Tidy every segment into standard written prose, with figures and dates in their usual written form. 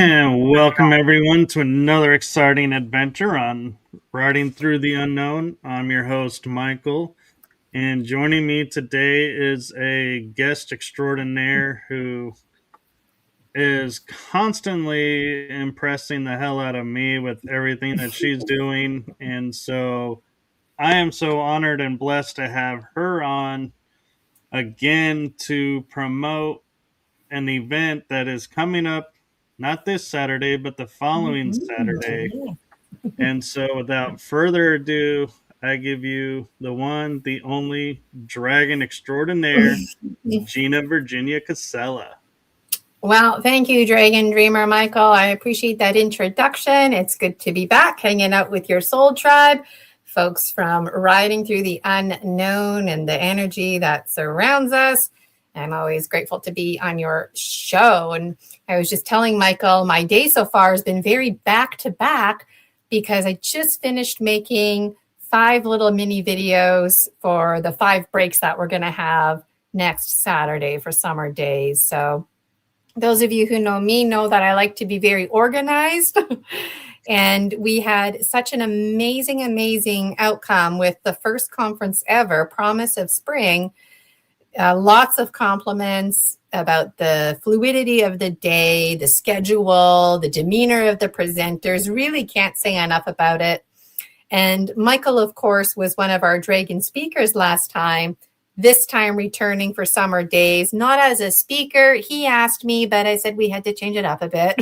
And welcome everyone to another exciting adventure on Riding Through the Unknown. I'm your host, Michael, and joining me today is a guest extraordinaire who is constantly impressing the hell out of me with everything that she's doing. And so I am so honored and blessed to have her on again to promote an event that is coming up not this Saturday, but the following Saturday. And so, without further ado, I give you the one, the only dragon extraordinaire, Gina Virginia Casella. Well, thank you, Dragon Dreamer Michael. I appreciate that introduction. It's good to be back hanging out with your soul tribe, folks from Riding Through the Unknown and the energy that surrounds us. I'm always grateful to be on your show. And I was just telling Michael, my day so far has been very back to back because I just finished making 5 little mini videos for the 5 breaks that we're going to have next Saturday for summer days. So those of you who know me know that I like to be very organized. And we had such an amazing outcome with the first conference ever, Promise of Spring. Lots of compliments about the fluidity of the day, the schedule, the demeanor of the presenters. Really can't say enough about it. And Michael, of course, was one of our Dragon speakers last time, this time returning for summer days, not as a speaker. He asked me, but I said we had to change it up a bit.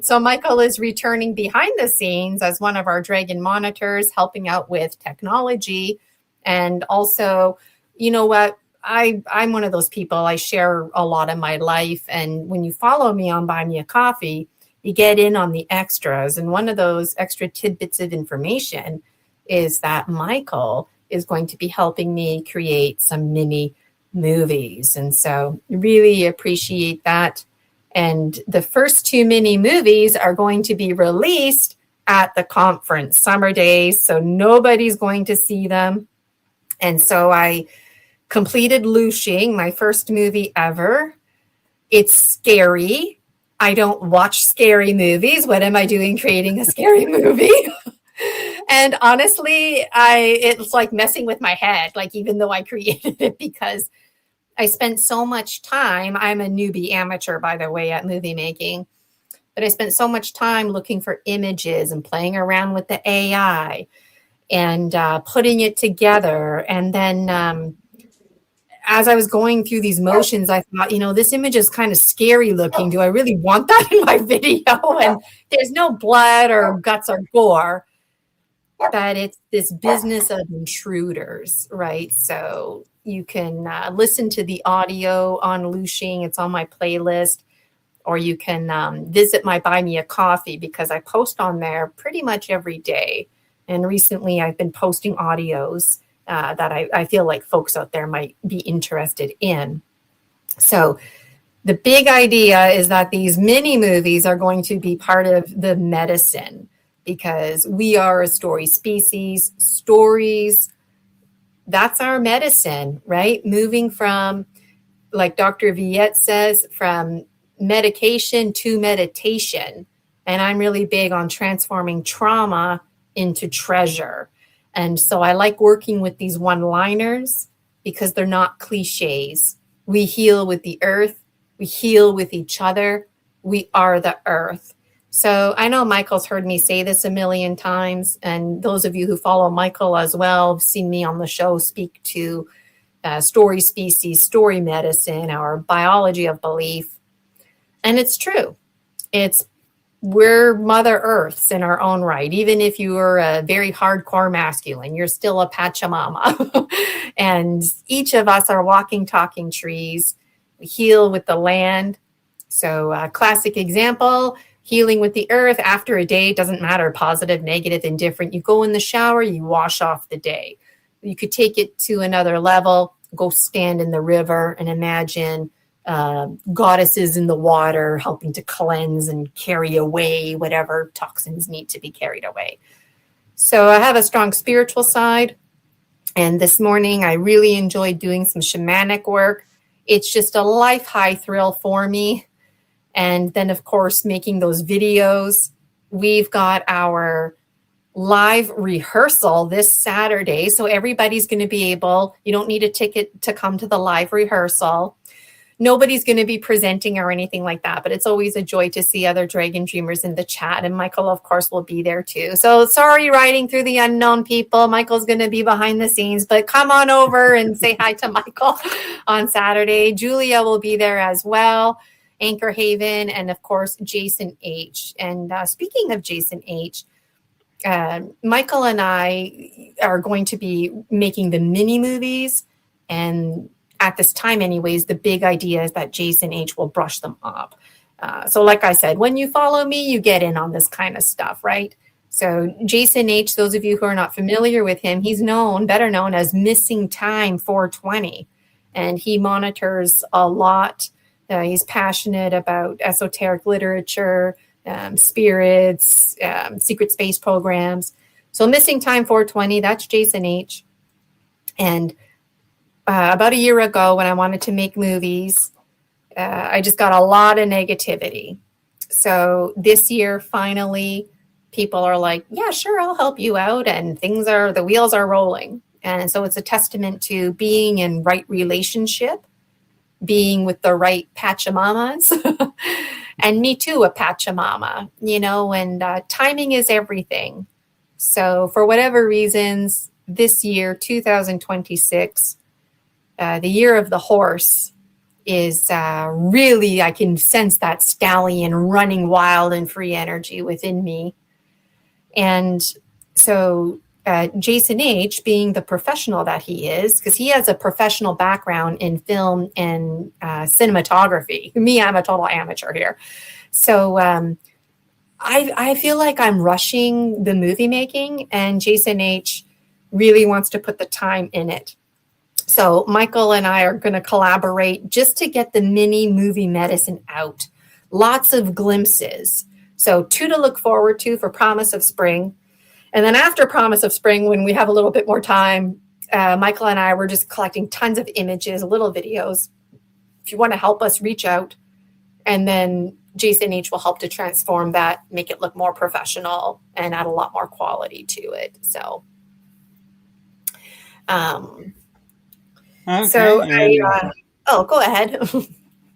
So Michael is returning behind the scenes as one of our Dragon monitors, helping out with technology. And also, you know what? I'm one of those people, I share a lot of my life. And when you follow me on Buy Me a Coffee, you get in on the extras. And one of those extra tidbits of information is that Michael is going to be helping me create some mini movies. And so really appreciate that. And the first 2 mini movies are going to be released at the conference summer days. So nobody's going to see them. And so I completed Lushing, my first movie ever. It's scary. I don't watch scary movies. What am I doing creating a scary movie? And honestly, it's like messing with my head, like even though I created it, because I spent so much time. I'm a newbie amateur, by the way, at movie making, but I spent so much time looking for images and playing around with the AI and putting it together. And then as I was going through these motions, I thought, this image is kind of scary looking. Do I really want that in my video? And there's no blood or guts or gore, but it's this business of intruders, right? So you can listen to the audio on Lushing. It's on my playlist. Or you can visit my Buy Me a Coffee because I post on there pretty much every day. And recently I've been posting audios that I feel like folks out there might be interested in. So the big idea is that these mini movies are going to be part of the medicine because we are a story species. Stories, that's our medicine, right? Moving from, like Dr. Viette says, from medication to meditation. And I'm really big on transforming trauma into treasure. And so I like working with these one-liners because they're not cliches. We heal with the earth. We heal with each other. We are the earth. So I know Michael's heard me say this a million times. And those of you who follow Michael as well have seen me on the show speak to story species, story medicine, or biology of belief. And it's true. We're Mother Earths in our own right. Even if you are a very hardcore masculine, you're still a Pachamama. And each of us are walking, talking trees. We heal with the land. So a classic example, healing with the earth after a day, doesn't matter, positive, negative, indifferent. You go in the shower, you wash off the day. You could take it to another level, go stand in the river and imagine goddesses in the water helping to cleanse and carry away whatever toxins need to be carried away. So I have a strong spiritual side. And this morning I really enjoyed doing some shamanic work. It's just a life high thrill for me. And then, of course, making those videos. We've got our live rehearsal this Saturday. So everybody's going to be able, you don't need a ticket to come to the live rehearsal. Nobody's going to be presenting or anything like that, but it's always a joy to see other Dragon Dreamers in the chat. And Michael, of course, will be there too. So sorry, riding through the unknown, people. Michael's going to be behind the scenes, but come on over and say hi to Michael on Saturday. Julia will be there as well, Anchor Haven, and of course, Jason H. And speaking of Jason H., Michael and I are going to be making the mini movies, and at this time anyways, the big idea is that Jason H will brush them up. So like I said, when you follow me, you get in on this kind of stuff, right? So Jason H, those of you who are not familiar with him, he's better known as Missing Time 420. And he monitors a lot. He's passionate about esoteric literature, spirits, secret space programs. So Missing Time 420, that's Jason H. And about a year ago, when I wanted to make movies, I just got a lot of negativity. So this year, finally, people are like, yeah, sure, I'll help you out. And the wheels are rolling. And so it's a testament to being in right relationship, being with the right Pachamamas, and me too, a Pachamama, and timing is everything. So for whatever reasons, this year, 2026, the year of the horse is really, I can sense that stallion running wild and free energy within me. And so Jason H, being the professional that he is, because he has a professional background in film and cinematography. Me, I'm a total amateur here. So I feel like I'm rushing the movie making, and Jason H really wants to put the time in it. So Michael and I are going to collaborate just to get the mini movie medicine out. Lots of glimpses. So 2 to look forward to for Promise of Spring. And then after Promise of Spring, when we have a little bit more time, Michael and I were just collecting tons of images, little videos. If you want to help us, reach out. And then Jason H will help to transform that, make it look more professional, and add a lot more quality to it. So, Okay. so go ahead.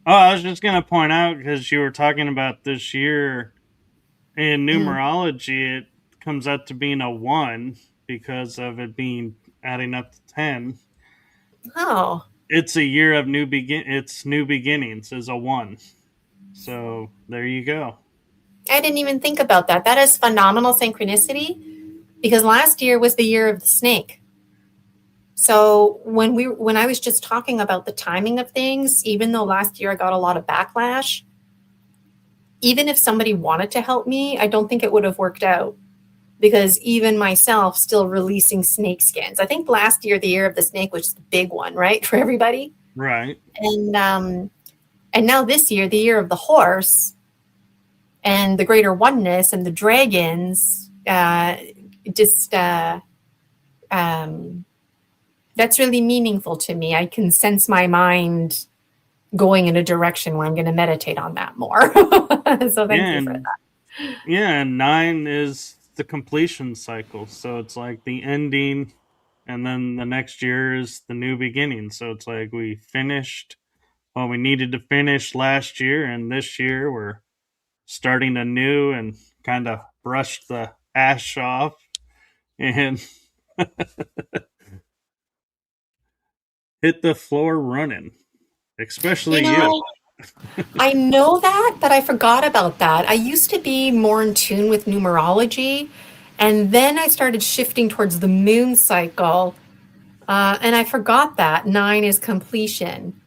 I was just going to point out, because you were talking about this year in numerology, it comes out to being a 1 because of it being adding up to 10. Oh. It's a year of new beginnings is a 1. So there you go. I didn't even think about that. That is phenomenal synchronicity, because last year was the year of the snake. So when I was just talking about the timing of things, even though last year I got a lot of backlash, even if somebody wanted to help me, I don't think it would have worked out, because even myself still releasing snake skins. I think last year, the year of the snake, was the big one, right, for everybody. Right. And now this year, the year of the horse and the greater oneness and the dragons, that's really meaningful to me. I can sense my mind going in a direction where I'm going to meditate on that more. So thank you for that. Yeah, and 9 is the completion cycle. So it's like the ending, and then the next year is the new beginning. So it's like we finished what we needed to finish last year, and this year we're starting anew and kind of brush the ash off and hit the floor running, especially you. I know that, but I forgot about that. I used to be more in tune with numerology, and then I started shifting towards the moon cycle, and I forgot that 9 is completion,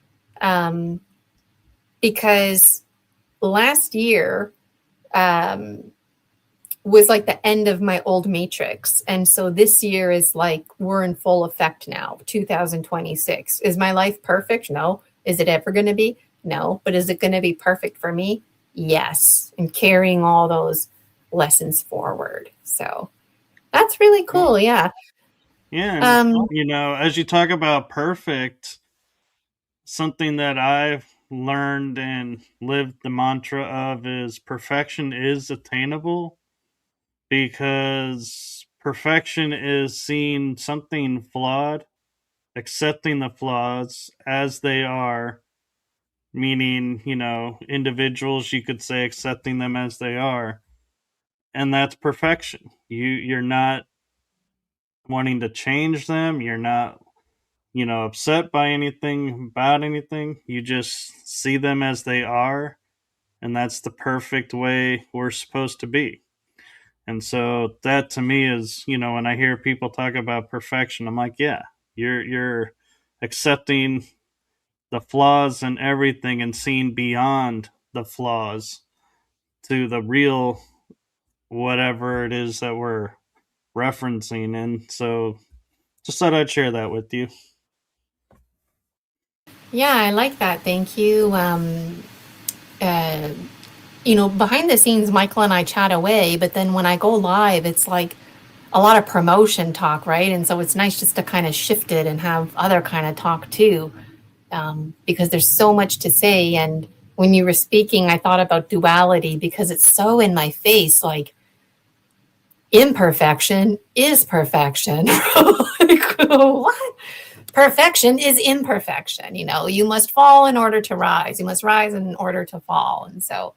because last year was like the end of my old matrix. And so this year is like, we're in full effect now, 2026. Is my life perfect? No. Is it ever going to be? No. But is it going to be perfect for me? Yes. And carrying all those lessons forward. So that's really cool. Yeah. Yeah. As you talk about perfect, something that I've learned and lived the mantra of is perfection is attainable, because perfection is seeing something flawed, accepting the flaws as they are, meaning, individuals, you could say accepting them as they are. And that's perfection. You're not wanting to change them. You're not, upset by anything about anything. You just see them as they are, and that's the perfect way we're supposed to be. And so that to me is, when I hear people talk about perfection, I'm like, yeah, you're accepting the flaws and everything and seeing beyond the flaws to the real whatever it is that we're referencing. And so just thought I'd share that with you. Yeah, I like that. Thank you. Uh, Behind the scenes, Michael and I chat away, but then when I go live, it's like a lot of promotion talk, right? And so it's nice just to kind of shift it and have other kind of talk too, because there's so much to say. And when you were speaking, I thought about duality because it's so in my face, like imperfection is perfection. Like, what? Perfection is imperfection. You must fall in order to rise. You must rise in order to fall. And so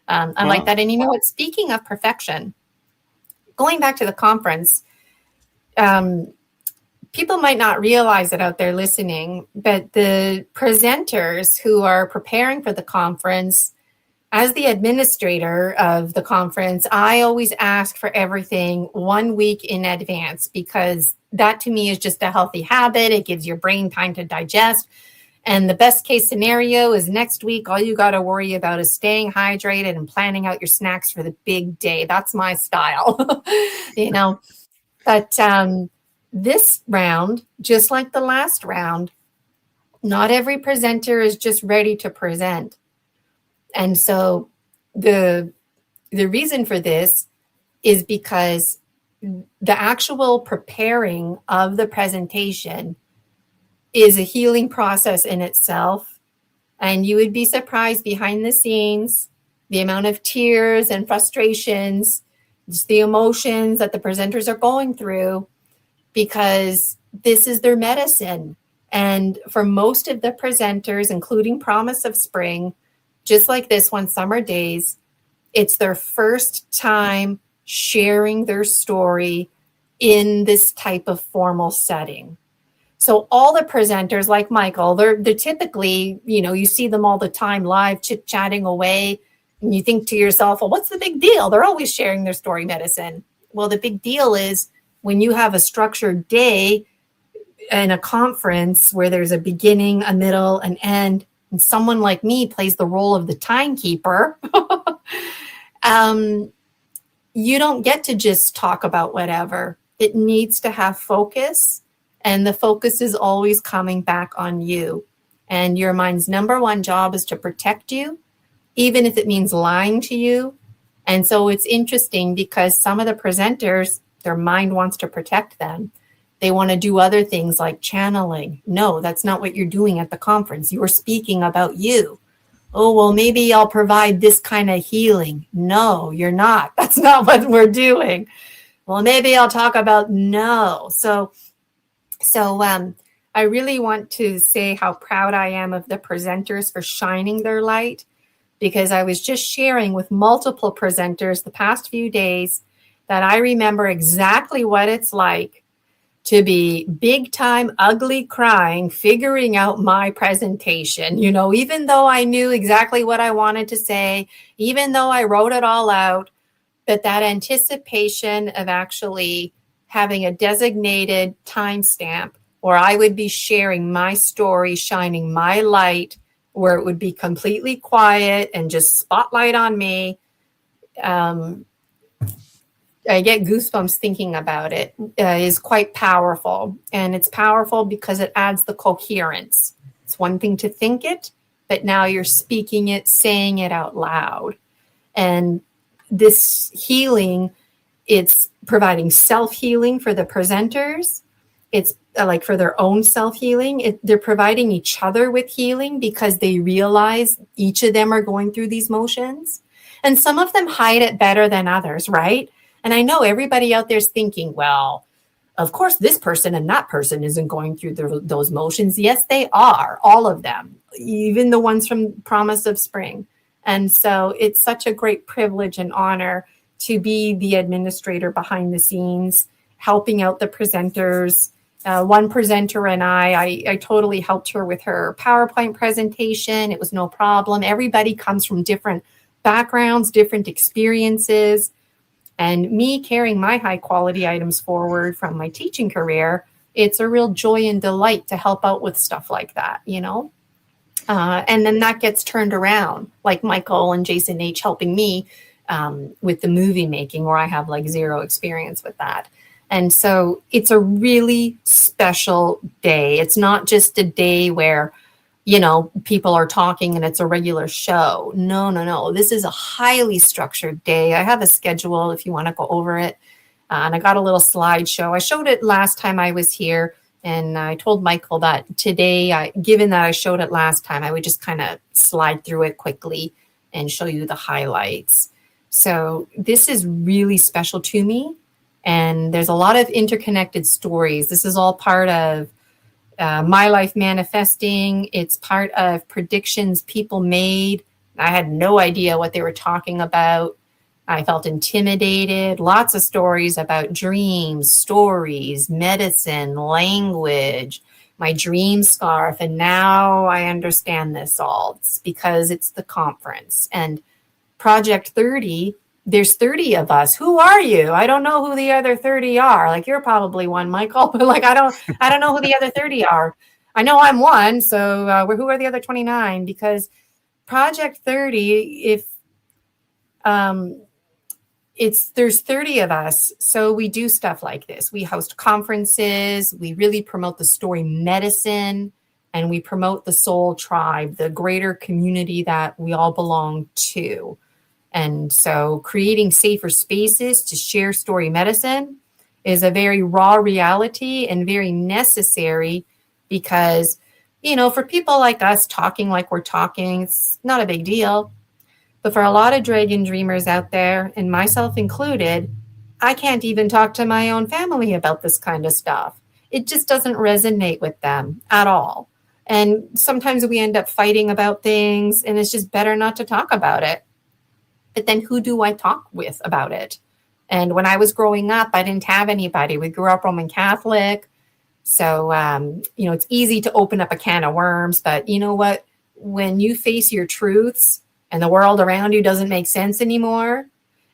I like Well, that. And you know what? Speaking of perfection, going back to the conference, um, people might not realize it out there listening, but the presenters who are preparing for the conference, as the administrator of the conference, I always ask for everything 1 week in advance because that to me is just a healthy habit. It gives your brain time to digest. And the best case scenario is next week, all you got to worry about is staying hydrated and planning out your snacks for the big day. That's my style, you know. But this round, just like the last round, not every presenter is just ready to present. And so the reason for this is because the actual preparing of the presentation is a healing process in itself. And you would be surprised behind the scenes, the amount of tears and frustrations, just the emotions that the presenters are going through, because this is their medicine. And for most of the presenters, including Promise of Spring, just like this one, Summer Days, it's their first time sharing their story in this type of formal setting. So all the presenters, like Michael, they're typically, you see them all the time live chit-chatting away, and you think to yourself, well, what's the big deal? They're always sharing their story medicine. Well, the big deal is when you have a structured day and a conference where there's a beginning, a middle, an end, and someone like me plays the role of the timekeeper, you don't get to just talk about whatever. It needs to have focus, and the focus is always coming back on you. And your mind's number one job is to protect you, even if it means lying to you. And so it's interesting because some of the presenters, their mind wants to protect them. They want to do other things like channeling. No, that's not what you're doing at the conference. You are speaking about you. Oh, well, maybe I'll provide this kind of healing. No, you're not. That's not what we're doing. Well, maybe I'll talk about no. So I really want to say how proud I am of the presenters for shining their light, because I was just sharing with multiple presenters the past few days that I remember exactly what it's like to be big time ugly crying, figuring out my presentation, even though I knew exactly what I wanted to say, even though I wrote it all out, but that anticipation of actually having a designated timestamp where I would be sharing my story, shining my light, where it would be completely quiet and just spotlight on me. I get goosebumps thinking about it, is quite powerful. And it's powerful because it adds the coherence. It's one thing to think it, but now you're speaking it, saying it out loud. And this healing, it's providing self-healing for the presenters. It's like for their own self-healing. They're providing each other with healing because they realize each of them are going through these motions. And some of them hide it better than others, right? And I know everybody out there's thinking, well, of course, this person and that person isn't going through those motions. Yes, they are, all of them, even the ones from Promise of Spring. And so it's such a great privilege and honor to be the administrator behind the scenes, helping out the presenters. One presenter and I totally helped her with her PowerPoint presentation. It was no problem. Everybody comes from different backgrounds, different experiences. And me carrying my high quality items forward from my teaching career, it's a real joy and delight to help out with stuff like that, you know? And then that gets turned around, like Michael and Jason H helping me with the movie making, where I have like zero experience with that. And so it's a really special day. It's not just a day where, you know, people are talking and it's a regular show. No. This is a highly structured day. I have a schedule if you want to go over it. And I got a little slideshow. I showed it last time I was here. And I told Michael that today, given that I showed it last time, I would just kind of slide through it quickly and show you the highlights. So this is really special to me. And there's a lot of interconnected stories. This is all part of My Life Manifesting. It's part of predictions people made. I had no idea what they were talking about. I felt intimidated. Lots of stories about dreams, stories, medicine, language, my dream scarf. And now I understand this all. It's because it's the conference. And Project 30, there's 30 of us. Who are you? I don't know who the other 30 are. Like, you're probably one, Michael, but like I don't know who the other 30 are. I know I'm one. So who are the other 29? Because Project 30, there's 30 of us. So we do stuff like this. We host conferences. We really promote the story medicine, and we promote the soul tribe, the greater community that we all belong to. And so creating safer spaces to share story medicine is a very raw reality and very necessary because, you know, for people like us talking like we're talking, it's not a big deal. But for a lot of dragon dreamers out there, and myself included, I can't even talk to my own family about this kind of stuff. It just doesn't resonate with them at all. And sometimes we end up fighting about things, and it's just better not to talk about it. But then who do I talk with about it? And when I was growing up, I didn't have anybody. We grew up Roman Catholic. So, you know, it's easy to open up a can of worms. But you know what? When you face your truths and the world around you doesn't make sense anymore,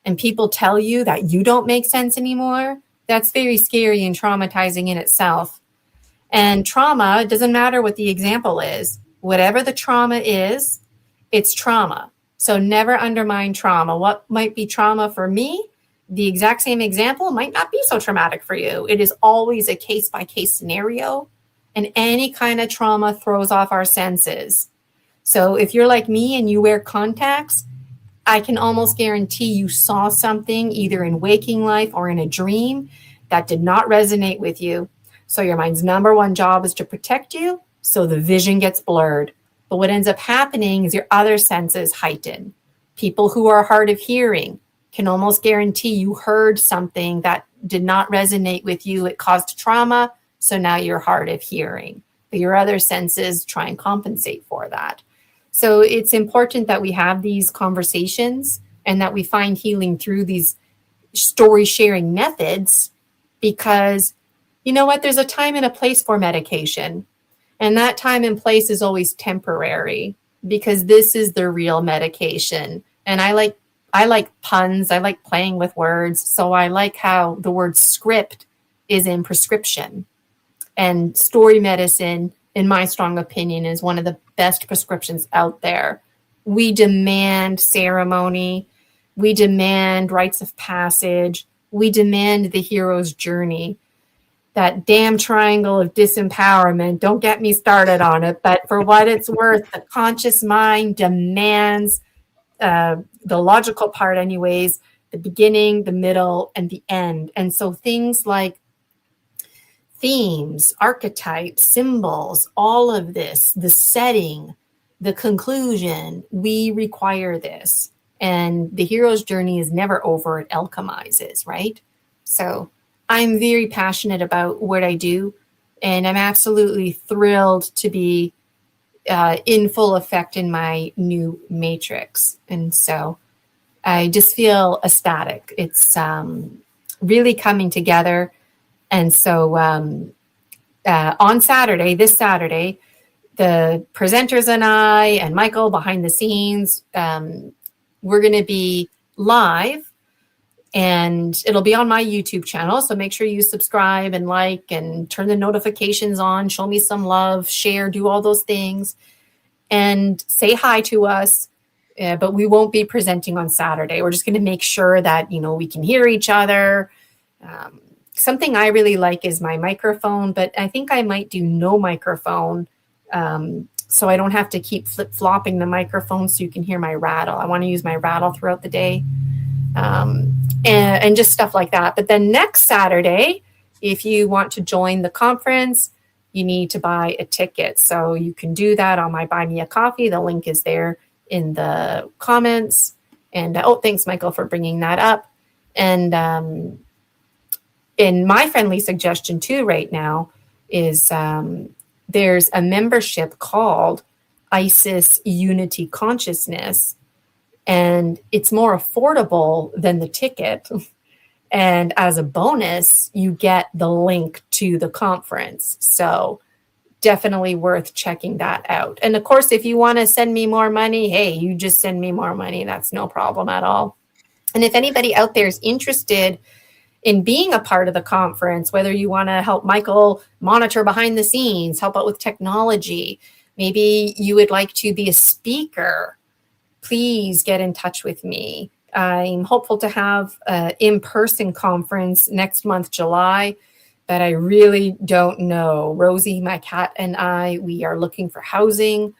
and people tell you that you don't make sense anymore, that's very scary and traumatizing in itself. And trauma, it doesn't matter what the example is. Whatever the trauma is, it's trauma. So never undermine trauma. What might be trauma for me, the exact same example might not be so traumatic for you. It is always a case-by-case scenario, and any kind of trauma throws off our senses. So if you're like me and you wear contacts, I can almost guarantee you saw something either in waking life or in a dream that did not resonate with you. So your mind's number one job is to protect you, so the vision gets blurred. But what ends up happening is your other senses heighten. People who are hard of hearing can almost guarantee you heard something that did not resonate with you. It caused trauma, so now you're hard of hearing. But your other senses try and compensate for that. So it's important that we have these conversations and that we find healing through these story sharing methods, because you know what? There's a time and a place for medication. And that time and place is always temporary, because this is the real medication. And I like puns. I like playing with words. So I like how the word script is in prescription. And story medicine, in my strong opinion, is one of the best prescriptions out there. We demand ceremony. We demand rites of passage. We demand the hero's journey. That damn triangle of disempowerment, don't get me started on it, but for what it's worth, the conscious mind demands the logical part anyways, the beginning, the middle, and the end. And so things like themes, archetypes, symbols, all of this, the setting, the conclusion, we require this. And the hero's journey is never over, it alchemizes, right? So I'm very passionate about what I do, and I'm absolutely thrilled to be in full effect in my new matrix. And so I just feel ecstatic. It's really coming together. And so on Saturday, this Saturday, the presenters and I and Michael behind the scenes, we're going to be live, and it'll be on my YouTube channel. So make sure you subscribe and like and turn the notifications on, show me some love, share, do all those things, and say hi to us. But we won't be presenting on Saturday. We're just going to make sure that, we can hear each other. Something I really like is my microphone, but I think I might do no microphone. So I don't have to keep flip-flopping the microphone so you can hear my rattle. I want to use my rattle throughout the day. And just stuff like that. But then next Saturday, if you want to join the conference, you need to buy a ticket. So you can do that on my Buy Me a Coffee. The link is there in the comments. And thanks, Michael, for bringing that up. And in my friendly suggestion too right now is there's a membership called ISIS Unity Consciousness, and it's more affordable than the ticket. And as a bonus, you get the link to the conference. So definitely worth checking that out. And of course, if you want to send me more money, hey, you just send me more money. That's no problem at all. And if anybody out there is interested in being a part of the conference, whether you want to help Michael monitor behind the scenes, help out with technology, maybe you would like to be a speaker, please get in touch with me. I'm hopeful to have an in-person conference next month, July, but I really don't know. Rosie, my cat, and I, we are looking for housing,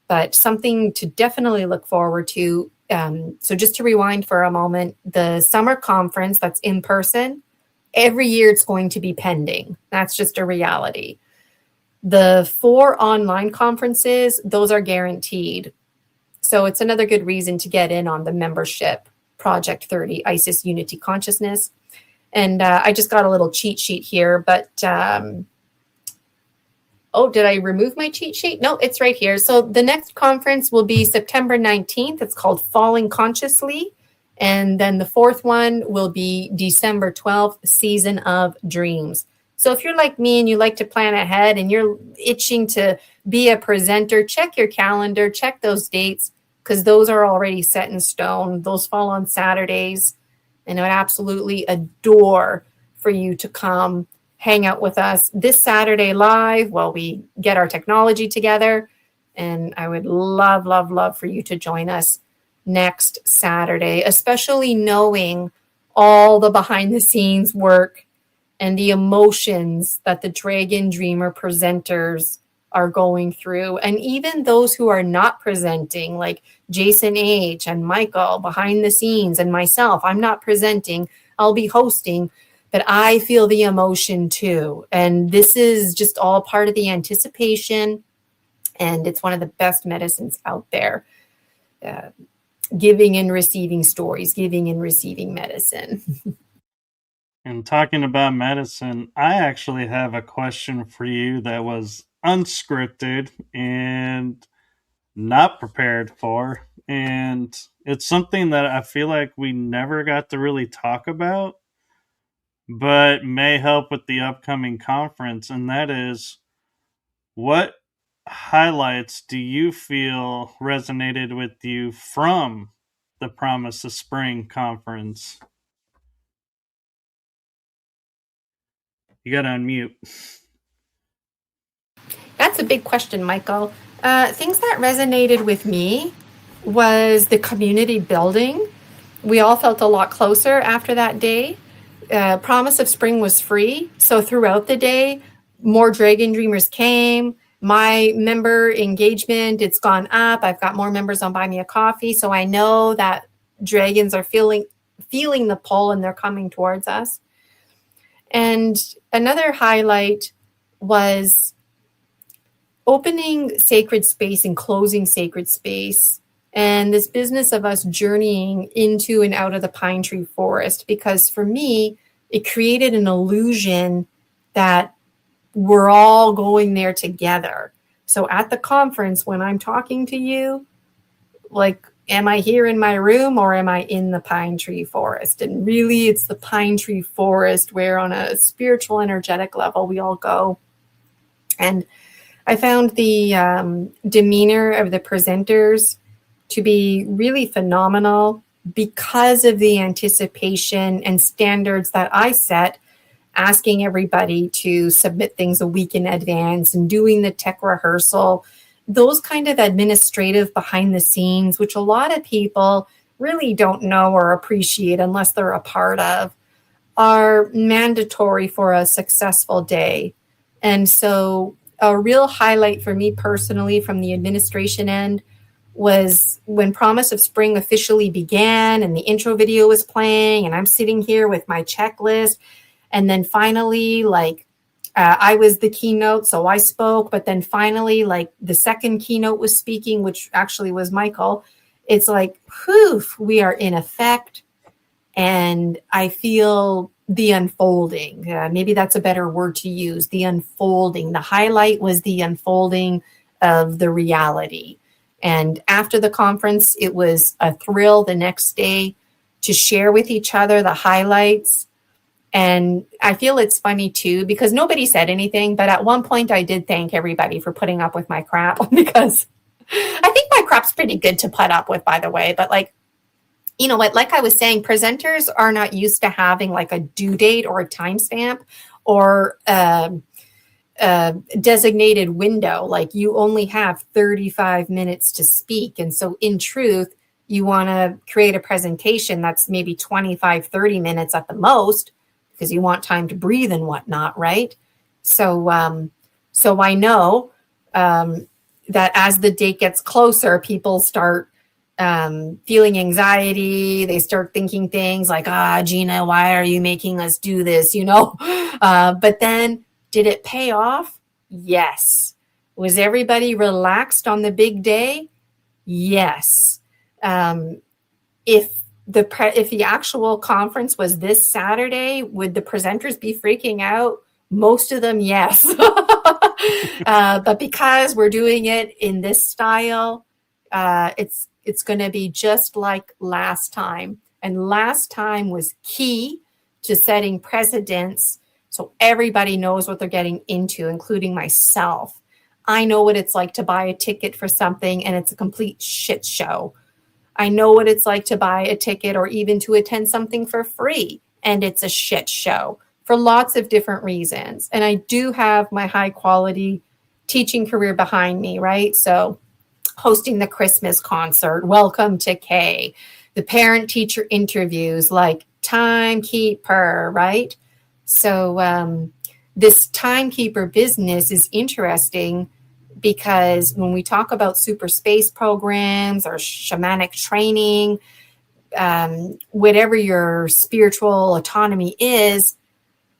but something to definitely look forward to. So just to rewind for a moment, the summer conference that's in person, every year it's going to be pending. That's just a reality. The 4 online conferences, those are guaranteed. So it's another good reason to get in on the membership, Project 30, ISIS Unity Consciousness. And I just got a little cheat sheet here, but did I remove my cheat sheet? No, it's right here. So the next conference will be September 19th. It's called Falling Consciously. And then the 4th one will be December 12th, Season of Dreams. So if you're like me and you like to plan ahead and you're itching to be a presenter, check your calendar, check those dates, because those are already set in stone. Those fall on Saturdays. And I would absolutely adore for you to come hang out with us this Saturday live while we get our technology together. And I would love, love, love for you to join us next Saturday, especially knowing all the behind the scenes work and the emotions that the Dragon Dreamer presenters are going through. And even those who are not presenting, like Jason H. and Michael behind the scenes, and myself, I'm not presenting, I'll be hosting, but I feel the emotion too. And this is just all part of the anticipation. And it's one of the best medicines out there. Giving and receiving stories, giving and receiving medicine. And talking about medicine, I actually have a question for you that was unscripted and not prepared for. And it's something that I feel like we never got to really talk about, but may help with the upcoming conference. And that is, what highlights do you feel resonated with you from the Promise of Spring conference? You got to unmute. That's a big question, Michael. Things that resonated with me was the community building. We all felt a lot closer after that day. Promise of Spring was free. So throughout the day, more Dragon Dreamers came. My member engagement, it's gone up. I've got more members on Buy Me a Coffee. So I know that dragons are feeling the pull and they're coming towards us. And another highlight was opening sacred space and closing sacred space, and this business of us journeying into and out of the pine tree forest, because for me, it created an illusion that we're all going there together. So at the conference, when I'm talking to you, like, am I here in my room or am I in the pine tree forest? And really, it's the pine tree forest where on a spiritual, energetic level, we all go. And I found the demeanor of the presenters to be really phenomenal because of the anticipation and standards that I set, asking everybody to submit things a week in advance and doing the tech rehearsal, those kind of administrative behind the scenes, which a lot of people really don't know or appreciate unless they're a part of, are mandatory for a successful day. And so a real highlight for me personally from the administration end was when Promise of Spring officially began and the intro video was playing and I'm sitting here with my checklist. And then finally, I was the keynote, so I spoke. But then finally, the second keynote was speaking, which actually was Michael. It's like, poof, we are in effect. And I feel the unfolding. Maybe that's a better word to use, the unfolding. The highlight was the unfolding of the reality. And after the conference, it was a thrill the next day to share with each other the highlights. And I feel it's funny too, because nobody said anything, but at one point I did thank everybody for putting up with my crap, because I think my crap's pretty good to put up with, by the way. But you know what, like I was saying, presenters are not used to having like a due date or a timestamp or a designated window. Like you only have 35 minutes to speak. And so in truth, you want to create a presentation that's maybe 25, 30 minutes at the most, because you want time to breathe and whatnot, right? So I know that as the date gets closer, people start feeling anxiety. They start thinking things like, Gina, why are you making us do this? But then did it pay off? Yes. Was everybody relaxed on the big day? Yes. If the actual conference was this Saturday, would the presenters be freaking out? Most of them, yes. But because we're doing it in this style, it's going to be just like last time. And last time was key to setting precedents so everybody knows what they're getting into, including myself. I know what it's like to buy a ticket for something and it's a complete shit show. I know what it's like to buy a ticket or even to attend something for free, and it's a shit show for lots of different reasons. And I do have my high quality teaching career behind me, right? So hosting the Christmas concert, Welcome to K, the parent teacher interviews, like timekeeper, right? So this timekeeper business is interesting because when we talk about super space programs or shamanic training, whatever your spiritual autonomy is,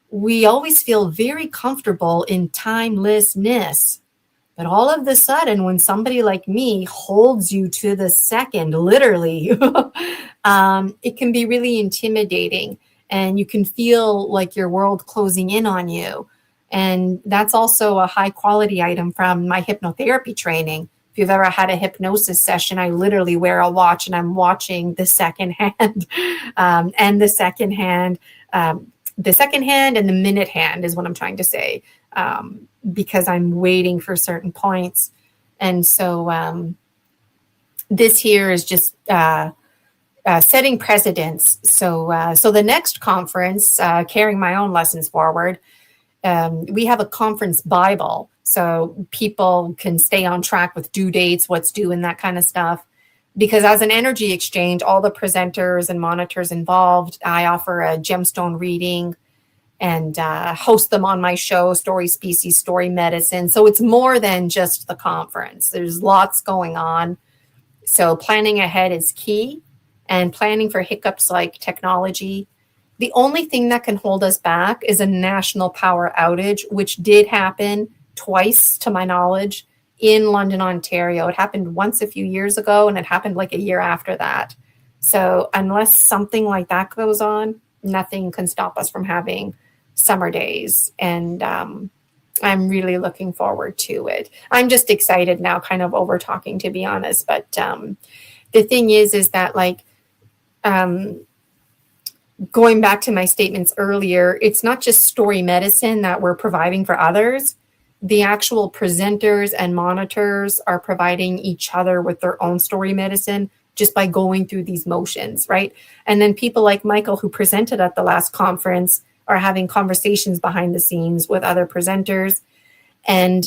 we always feel very comfortable in timelessness. But all of a sudden, when somebody like me holds you to the second, literally, it can be really intimidating. And you can feel like your world closing in on you. And that's also a high quality item from my hypnotherapy training. If you've ever had a hypnosis session, I literally wear a watch and I'm watching the second hand and the second hand. The second hand and the minute hand is what I'm trying to say, because I'm waiting for certain points. And so this here is just setting precedents. So the next conference, carrying my own lessons forward, we have a conference Bible, so people can stay on track with due dates, what's due, and that kind of stuff. Because as an energy exchange, all the presenters and monitors involved, I offer a gemstone reading and host them on my show, Story Species, Story Medicine. So it's more than just the conference. There's lots going on. So planning ahead is key, and planning for hiccups like technology. The only thing that can hold us back is a national power outage, which did happen twice, to my knowledge, in London, Ontario. It happened once a few years ago, and it happened like a year after that. So, unless something like that goes on, nothing can stop us from having summer days. And I'm really looking forward to it. I'm just excited now, kind of over talking, to be honest. But the thing is that, like, um, going back to my statements earlier, it's not just story medicine that we're providing for others. The actual presenters and monitors are providing each other with their own story medicine just by going through these motions, right? And then people like Michael, who presented at the last conference, are having conversations behind the scenes with other presenters. And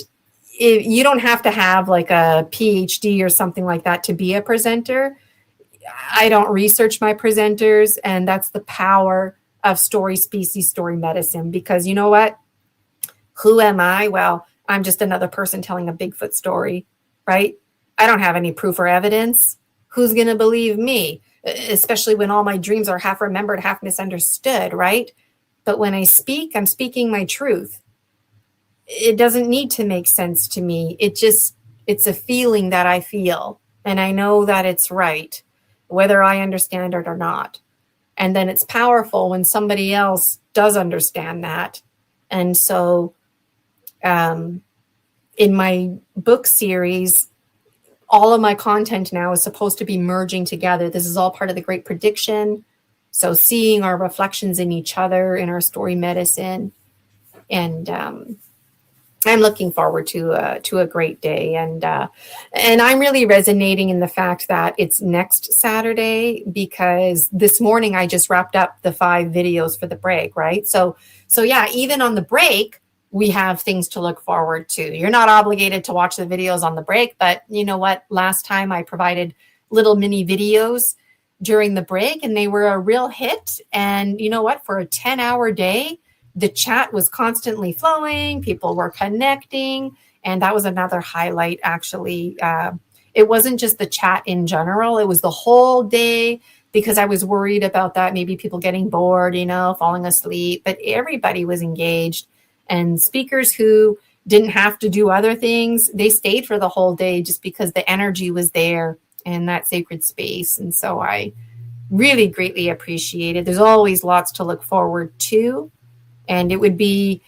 you don't have to have like a PhD or something like that to be a presenter. I don't research my presenters, and that's the power of story species, story medicine. Because you know what? Who am I? Well, I'm just another person telling a Bigfoot story, right? I don't have any proof or evidence. Who's going to believe me? Especially when all my dreams are half remembered, half misunderstood, right? But when I speak, I'm speaking my truth. It doesn't need to make sense to me. It's a feeling that I feel, and I know that it's right, whether I understand it or not. And then it's powerful when somebody else does understand that. And so in my book series, all of my content now is supposed to be merging together. This is all part of the Great Prediction. So seeing our reflections in each other in our story medicine. And I'm looking forward to a great day, and I'm really resonating in the fact that it's next Saturday, because this morning I just wrapped up the 5 videos for the break, right? So yeah, even on the break, we have things to look forward to. You're not obligated to watch the videos on the break, but you know what? Last time I provided little mini videos during the break, and they were a real hit. And you know what? For a 10-hour day, the chat was constantly flowing. People were connecting. And that was another highlight, actually. It wasn't just the chat in general. It was the whole day, because I was worried about that. Maybe people getting bored, falling asleep. But everybody was engaged. And speakers who didn't have to do other things, they stayed for the whole day just because the energy was there in that sacred space. And so I really greatly appreciate it. There's always lots to look forward to. And it would be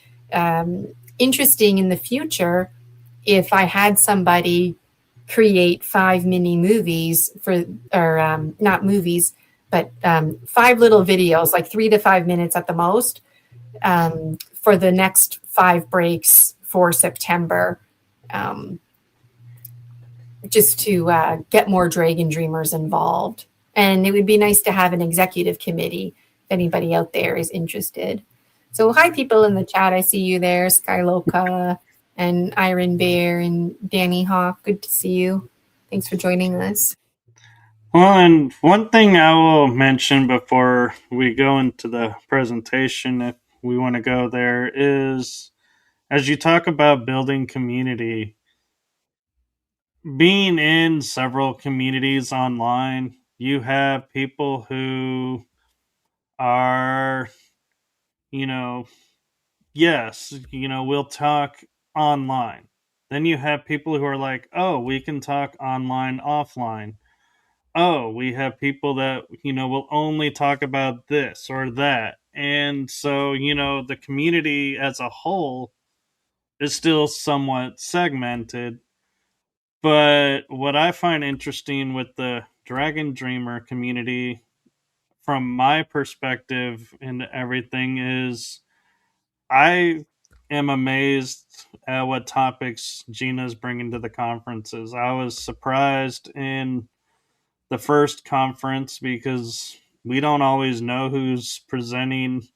interesting in the future if I had somebody create 5 mini movies not movies, but 5 little videos, like 3 to 5 minutes at the most, for the next 5 breaks for September, just to get more Dragon Dreamers involved. And it would be nice to have an executive committee if anybody out there is interested. So hi, people in the chat. I see you there, Skyloka and Iron Bear and Danny Hawk. Good to see you. Thanks for joining us. Well, and one thing I will mention before we go into the presentation, if we want to go there, is as you talk about building community, being in several communities online, you have people who are, you know, yes, we'll talk online. Then you have people who are like, oh, we can talk online, offline. Oh, we have people that, will only talk about this or that. And so, the community as a whole is still somewhat segmented. But what I find interesting with the Dragon Dreamer community, from my perspective and everything, is I am amazed at what topics Gina's bringing to the conferences. I was surprised in the first conference because we don't always know who's presenting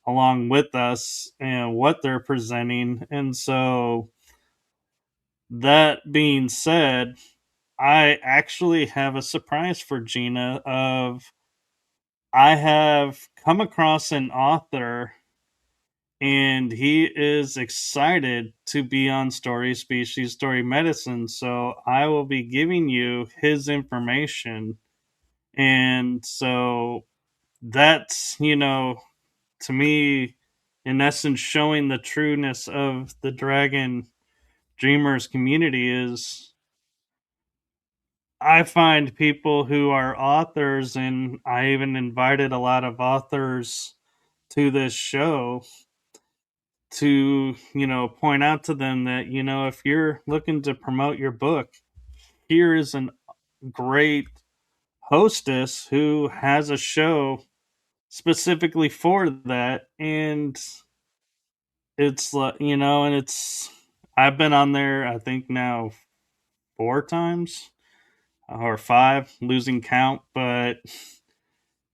along with us and what they're presenting. And so, that being said, I actually have a surprise for Gina of I have come across an author and he is excited to be on Story Species, Story Medicine. So I will be giving you his information. And so that's, to me, in essence, showing the trueness of the Dragon Dreamers community is I find people who are authors, and I even invited a lot of authors to this show to, point out to them that, if you're looking to promote your book, here is a great hostess who has a show specifically for that. And it's like, and I've been on there, I think now 4 times or 5, losing count, but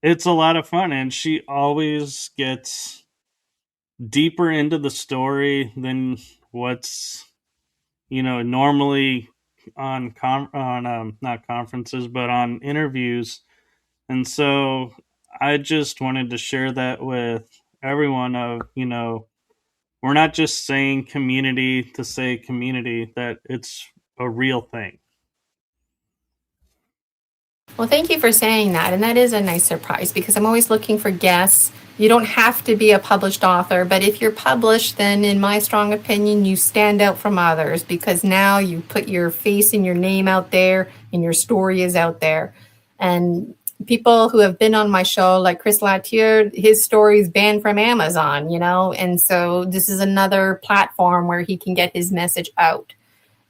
it's a lot of fun. And she always gets deeper into the story than what's, normally on not conferences, but on interviews. And so I just wanted to share that with everyone of, we're not just saying community to say community, that it's a real thing. Well, thank you for saying that. And that is a nice surprise because I'm always looking for guests. You don't have to be a published author, but if you're published, then in my strong opinion, you stand out from others because now you put your face and your name out there and your story is out there. And people who have been on my show, like Chris Latier, his story is banned from Amazon, and so this is another platform where he can get his message out.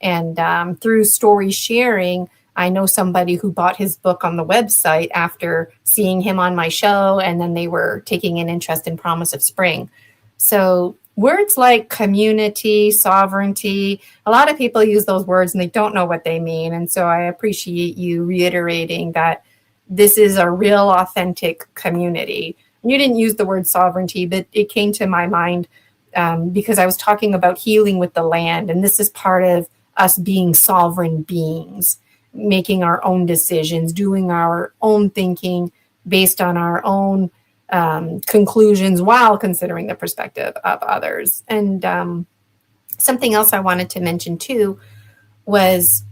And through story sharing, I know somebody who bought his book on the website after seeing him on my show, and then they were taking an interest in Promise of Spring. So words like community, sovereignty, a lot of people use those words and they don't know what they mean. And so I appreciate you reiterating that this is a real, authentic community. You didn't use the word sovereignty, but it came to my mind because I was talking about healing with the land. And this is part of us being sovereign beings, making our own decisions, doing our own thinking based on our own conclusions while considering the perspective of others. And something else I wanted to mention too was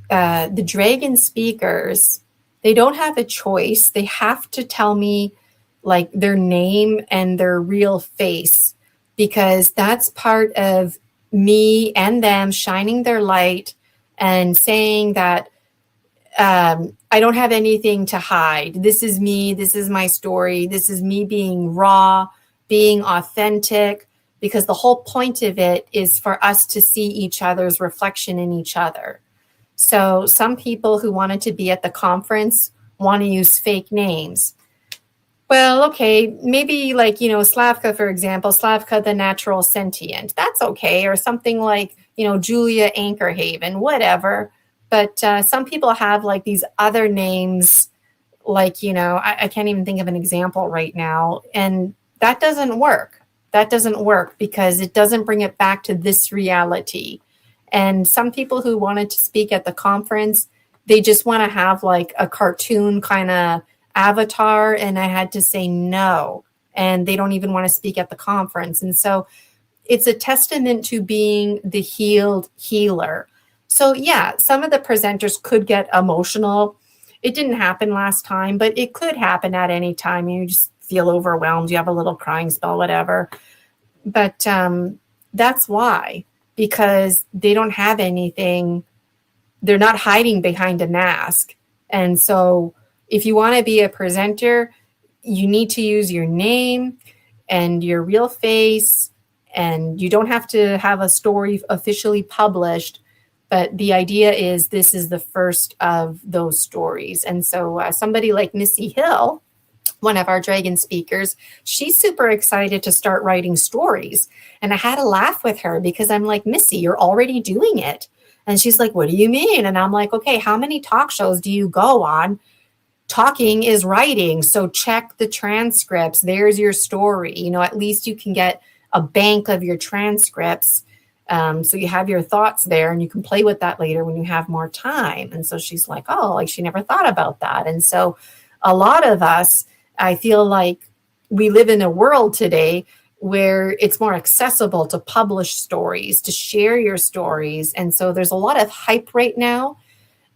the dragon speakers. They don't have a choice. They have to tell me like their name and their real face, because that's part of me and them shining their light and saying that I don't have anything to hide. This is me. This is my story. This is me being raw, being authentic, because the whole point of it is for us to see each other's reflection in each other. So some people who wanted to be at the conference want to use fake names. Well, okay, maybe like, Slavka, for example, Slavka the Natural Sentient. That's okay. Or something like, Julia Anchorhaven, whatever. But some people have like these other names, like, I can't even think of an example right now. And that doesn't work. That doesn't work because it doesn't bring it back to this reality. And some people who wanted to speak at the conference, they just want to have like a cartoon kind of avatar. And I had to say no. And they don't even want to speak at the conference. And so it's a testament to being the healed healer. So yeah, some of the presenters could get emotional. It didn't happen last time, but it could happen at any time. You just feel overwhelmed. You have a little crying spell, whatever. But that's why, because they don't have anything. They're not hiding behind a mask. And so if you want to be a presenter, you need to use your name and your real face. And you don't have to have a story officially published. But the idea is this is the first of those stories. And so somebody like Missy Hill, one of our dragon speakers, she's super excited to start writing stories. And I had a laugh with her because I'm like, Missy, you're already doing it. And she's like, what do you mean? And I'm like, okay, how many talk shows do you go on? Talking is writing. So check the transcripts. There's your story. At least you can get a bank of your transcripts. So you have your thoughts there and you can play with that later when you have more time. And so she's like, oh, like she never thought about that. And so a lot of us, I feel like we live in a world today where it's more accessible to publish stories, to share your stories. And so there's a lot of hype right now,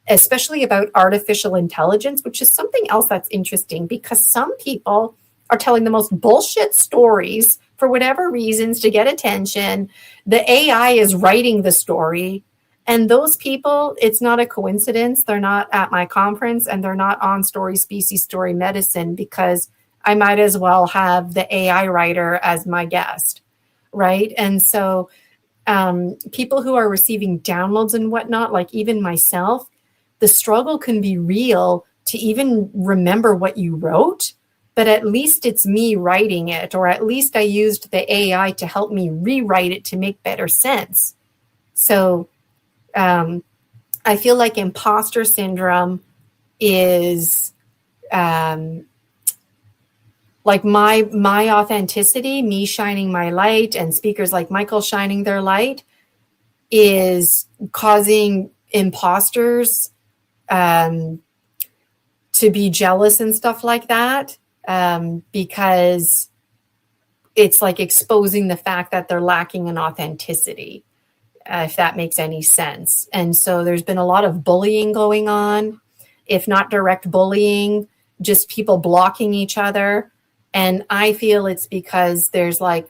especially about artificial intelligence, which is something else that's interesting because some people are telling the most bullshit stories for whatever reasons to get attention. The AI is writing the story. And those people, it's not a coincidence. They're not at my conference and they're not on Story Species Story Medicine because I might as well have the AI writer as my guest. Right. And so people who are receiving downloads and whatnot, like even myself, the struggle can be real to even remember what you wrote, but at least it's me writing it, or at least I used the AI to help me rewrite it to make better sense. So I feel like imposter syndrome is like my authenticity, me shining my light, and speakers like Michael shining their light is causing imposters to be jealous and stuff like that, because it's like exposing the fact that they're lacking in authenticity, if that makes any sense. And so there's been a lot of bullying going on, if not direct bullying, just people blocking each other. And I feel it's because there's like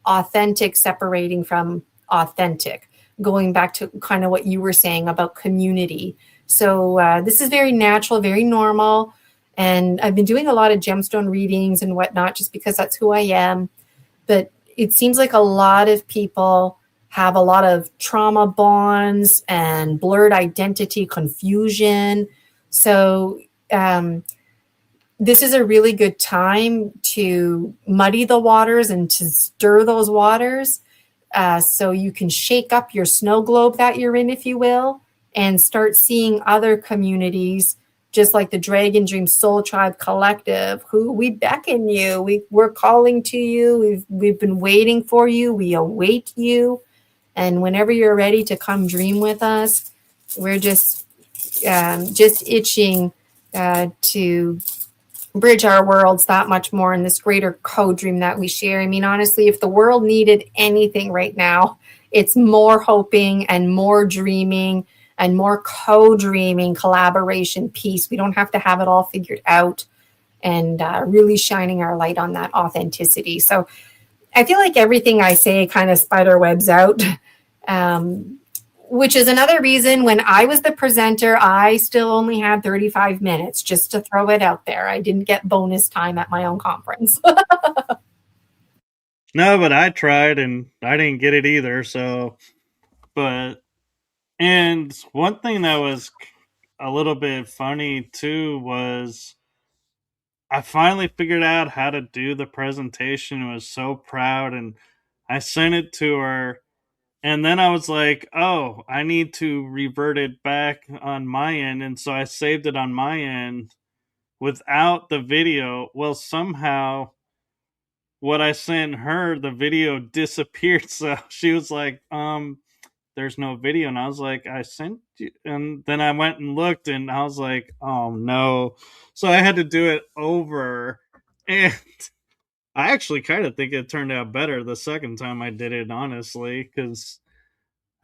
authentic separating from authentic, going back to kind of what you were saying about community. So this is very natural, very normal. And I've been doing a lot of gemstone readings and whatnot just because that's who I am. But it seems like a lot of people have a lot of trauma bonds and blurred identity confusion. So this is a really good time to muddy the waters and to stir those waters, so you can shake up your snow globe that you're in, if you will, and start seeing other communities, just like the Dragon Dream Soul Tribe Collective, who we beckon you. We're calling to you. We've been waiting for you. We await you. And whenever you're ready to come dream with us, we're just itching to bridge our worlds that much more in this greater co-dream that we share. I mean, honestly, if the world needed anything right now, it's more hoping and more dreaming and more co-dreaming, collaboration, peace. We don't have to have it all figured out, and really shining our light on that authenticity. So I feel like everything I say kind of spider webs out. Which is another reason when I was the presenter, I still only had 35 minutes, just to throw it out there. I didn't get bonus time at my own conference. No, but I tried and I didn't get it either. So, but, and one thing that was a little bit funny too was I finally figured out how to do the presentation. I was so proud and I sent it to her. And then I was like, oh, I need to revert it back on my end. And so I saved it on my end without the video. Well, somehow what I sent her, the video disappeared. So she was like, there's no video. And I was like, I sent you. And then I went and looked and I was like, oh no. So I had to do it over. And I actually kind of think it turned out better the second time I did it, honestly, because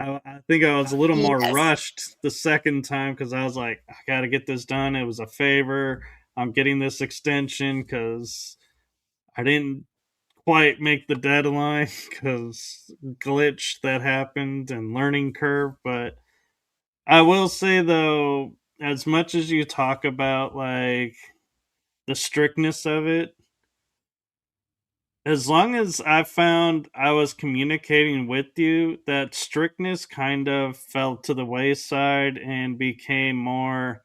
I think I was a little more Yes. rushed the second time because I was like, I got to get this done. It was a favor. I'm getting this extension because I didn't quite make the deadline because glitch that happened and learning curve. But I will say though, as much as you talk about like the strictness of it, as long as I found I was communicating with you, that strictness kind of fell to the wayside and became more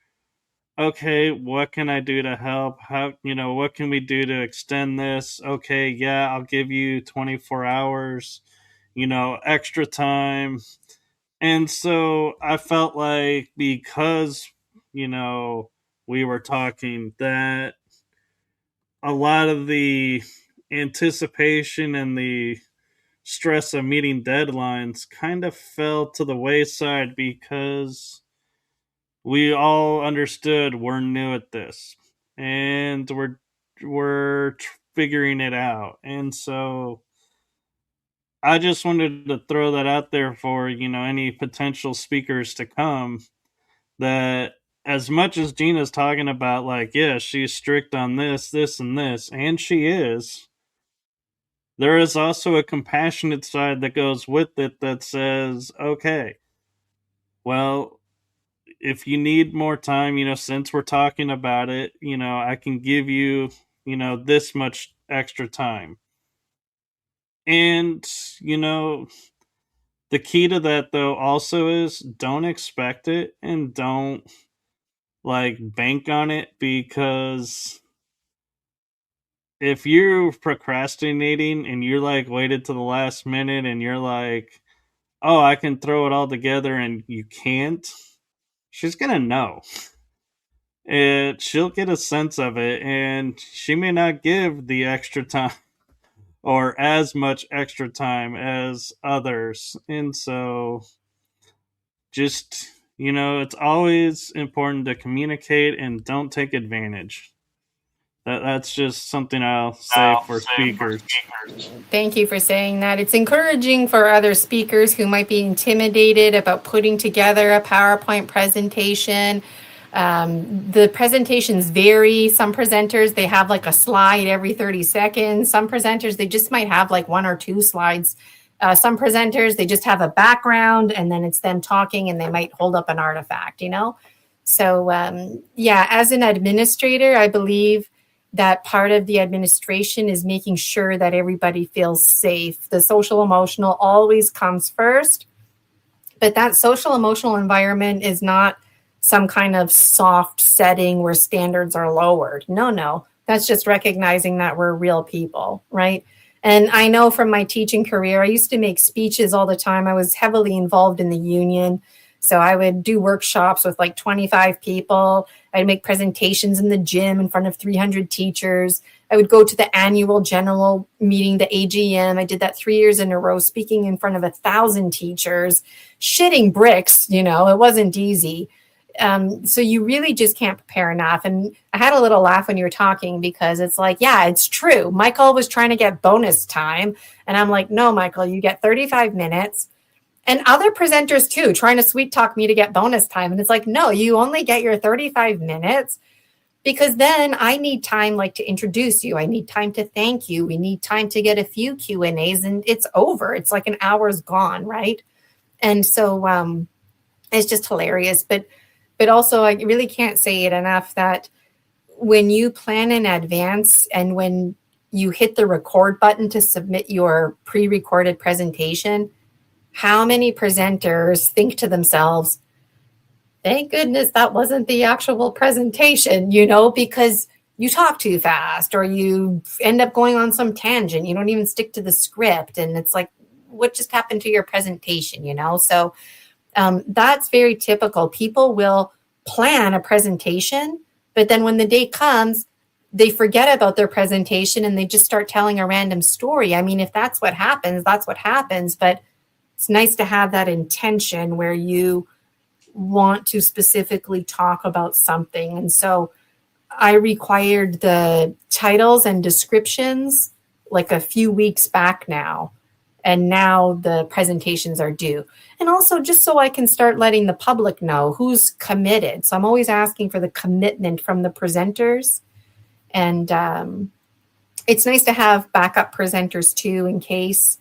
okay, what can I do to help? How, what can we do to extend this? Okay, yeah, I'll give you 24 hours, extra time. And so I felt like because, you know, we were talking that a lot of the anticipation and the stress of meeting deadlines kind of fell to the wayside because we all understood we're new at this and we're figuring it out. And so I just wanted to throw that out there for, any potential speakers to come, that as much as Gina's talking about, like, yeah, she's strict on this, and this, and she is, there is also a compassionate side that goes with it that says, okay, well, if you need more time, since we're talking about it, I can give you, this much extra time. And, you know, the key to that though also is don't expect it and don't like bank on it, because if you're procrastinating and you're like waited to the last minute and you're like, oh, I can throw it all together and you can't, she's gonna know. She'll get a sense of it and she may not give the extra time or as much extra time as others. And so just, it's always important to communicate and don't take advantage. That's just something I'll say for speakers. Thank you for saying that. It's encouraging for other speakers who might be intimidated about putting together a PowerPoint presentation. The presentations vary. Some presenters, they have like a slide every 30 seconds. Some presenters, they just might have like one or two slides. Some presenters, they just have a background and then it's them talking and they might hold up an artifact, So yeah, as an administrator, I believe that part of the administration is making sure that everybody feels safe. The social emotional always comes first, but that social emotional environment is not some kind of soft setting where standards are lowered. No, that's just recognizing that we're real people, right? And I know from my teaching career, I used to make speeches all the time. I was heavily involved in the union. So I would do workshops with like 25 people. I'd make presentations in the gym in front of 300 teachers. I would go to the annual general meeting, the AGM. I did that 3 years in a row, speaking in front of 1,000 teachers, shitting bricks. It wasn't easy. So you really just can't prepare enough. And I had a little laugh when you were talking because it's like, yeah, it's true. Michael was trying to get bonus time. And I'm like, no, Michael, you get 35 minutes. And other presenters too, trying to sweet talk me to get bonus time. And it's like, no, you only get your 35 minutes because then I need time like to introduce you. I need time to thank you. We need time to get a few Q&As and it's over. It's like an hour's gone, right? And so it's just hilarious. But also I really can't say it enough that when you plan in advance and when you hit the record button to submit your pre-recorded presentation, how many presenters think to themselves, thank goodness that wasn't the actual presentation, because you talk too fast or you end up going on some tangent. You don't even stick to the script. And it's like, what just happened to your presentation, So that's very typical. People will plan a presentation, but then when the day comes, they forget about their presentation and they just start telling a random story. I mean, if that's what happens, that's what happens. But it's nice to have that intention where you want to specifically talk about something. And so I required the titles and descriptions like a few weeks back now. And now the presentations are due. And also just so I can start letting the public know who's committed. So I'm always asking for the commitment from the presenters. And it's nice to have backup presenters too in case.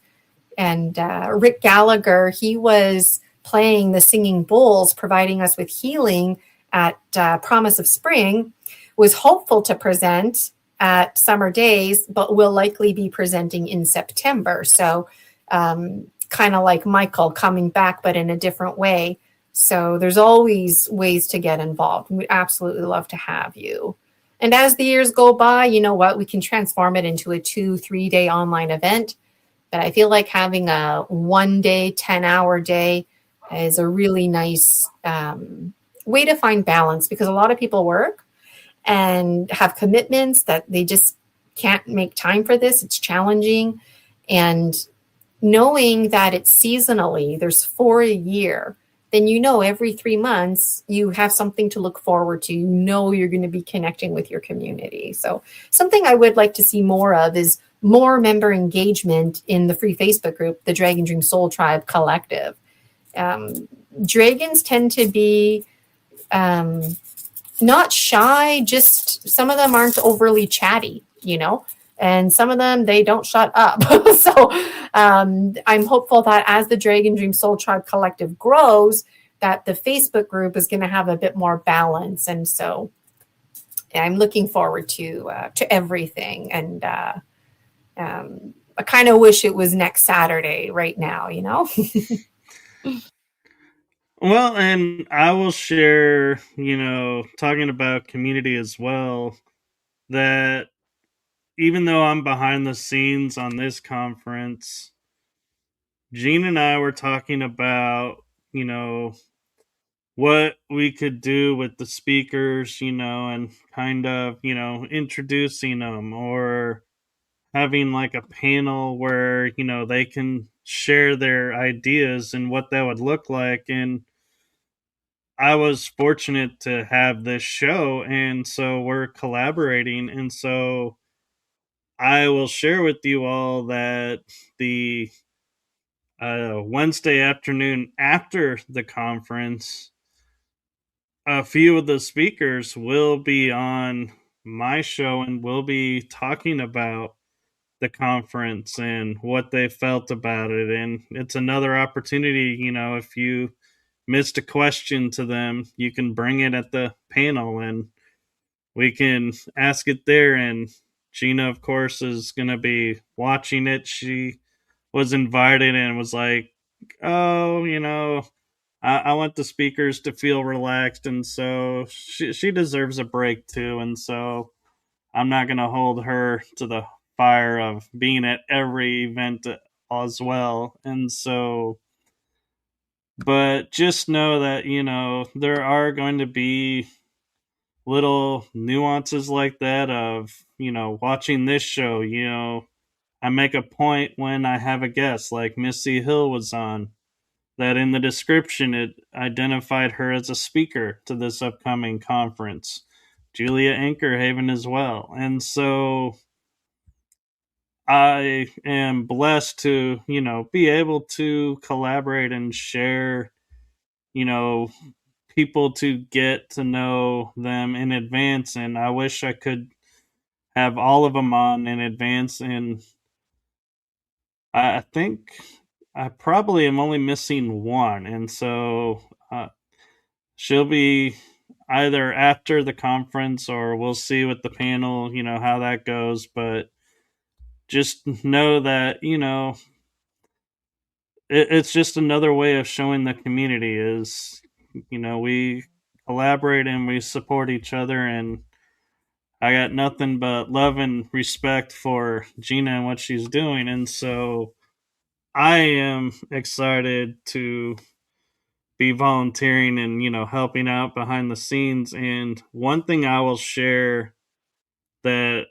And Rick Gallagher, he was playing the Singing Bowls, providing us with healing at Promise of Spring, was hopeful to present at Summer Days, but will likely be presenting in September. So kind of like Michael coming back, but in a different way. So there's always ways to get involved. We'd absolutely love to have you. And as the years go by, you know what? We can transform it into a 2-3 day online event. But I feel like having a 1 day, 10-hour day is a really nice way to find balance because a lot of people work and have commitments that they just can't make time for this. It's challenging. And knowing that it's seasonally, there's 4 a year, then every 3 months you have something to look forward to. You're going to be connecting with your community. So something I would like to see more of is more member engagement in the free Facebook group, the Dragon Dream Soul Tribe Collective. Dragons tend to be not shy, just some of them aren't overly chatty, and some of them, they don't shut up. So I'm hopeful that as the Dragon Dream Soul Tribe Collective grows, that the Facebook group is going to have a bit more balance. And so I'm looking forward to everything. And I kind of wish it was next Saturday right now. Well, and I will share, talking about community as well, that even though I'm behind the scenes on this conference, Gene and I were talking about, what we could do with the speakers, and kind of, introducing them or having like a panel where, they can share their ideas and what that would look like. And I was fortunate to have this show, and so we're collaborating. And so I will share with you all that the Wednesday afternoon after the conference, a few of the speakers will be on my show and we'll be talking about the conference and what they felt about it. And it's another opportunity, if you missed a question to them, you can bring it at the panel and we can ask it there. And Gina, of course, is going to be watching it. She was invited and was like, oh, I want the speakers to feel relaxed. And so she deserves a break too. And so I'm not going to hold her to the fire of being at every event as well. And so, but just know that, there are going to be little nuances like that of, watching this show, I make a point when I have a guest like Missy Hill was on, that in the description it identified her as a speaker to this upcoming conference. Julia Ankerhaven as well. And so I am blessed to, be able to collaborate and share, you know, people to get to know them in advance. And I wish I could have all of them on in advance. And I think I probably am only missing one. And so she'll be either after the conference or we'll see with the panel, how that goes. But just know that, it's just another way of showing the community is, we collaborate and we support each other. And I got nothing but love and respect for Gina and what she's doing. And so I am excited to be volunteering and, helping out behind the scenes. And one thing I will share that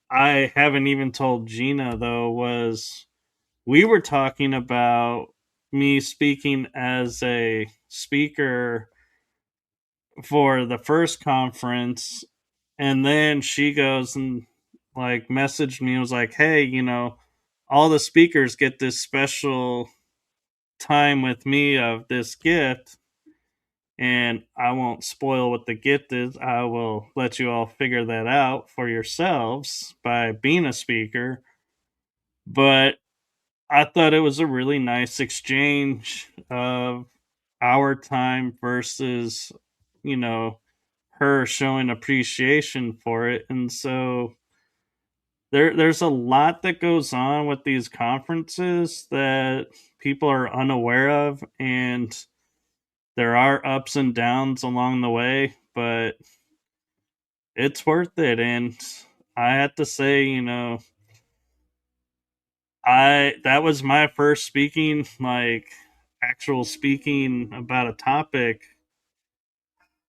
I haven't even told Gina though was we were talking about me speaking as a speaker for the first conference, and then she goes and like messaged me and was like, hey, all the speakers get this special time with me of this gift, and I won't spoil what the gift is. I will let you all figure that out for yourselves by being a speaker. But I thought it was a really nice exchange of our time versus, you know, her showing appreciation for it. And so there's a lot that goes on with these conferences that people are unaware of, and there are ups and downs along the way, but it's worth it. And I have to say, I that was my first speaking, like actual speaking about a topic,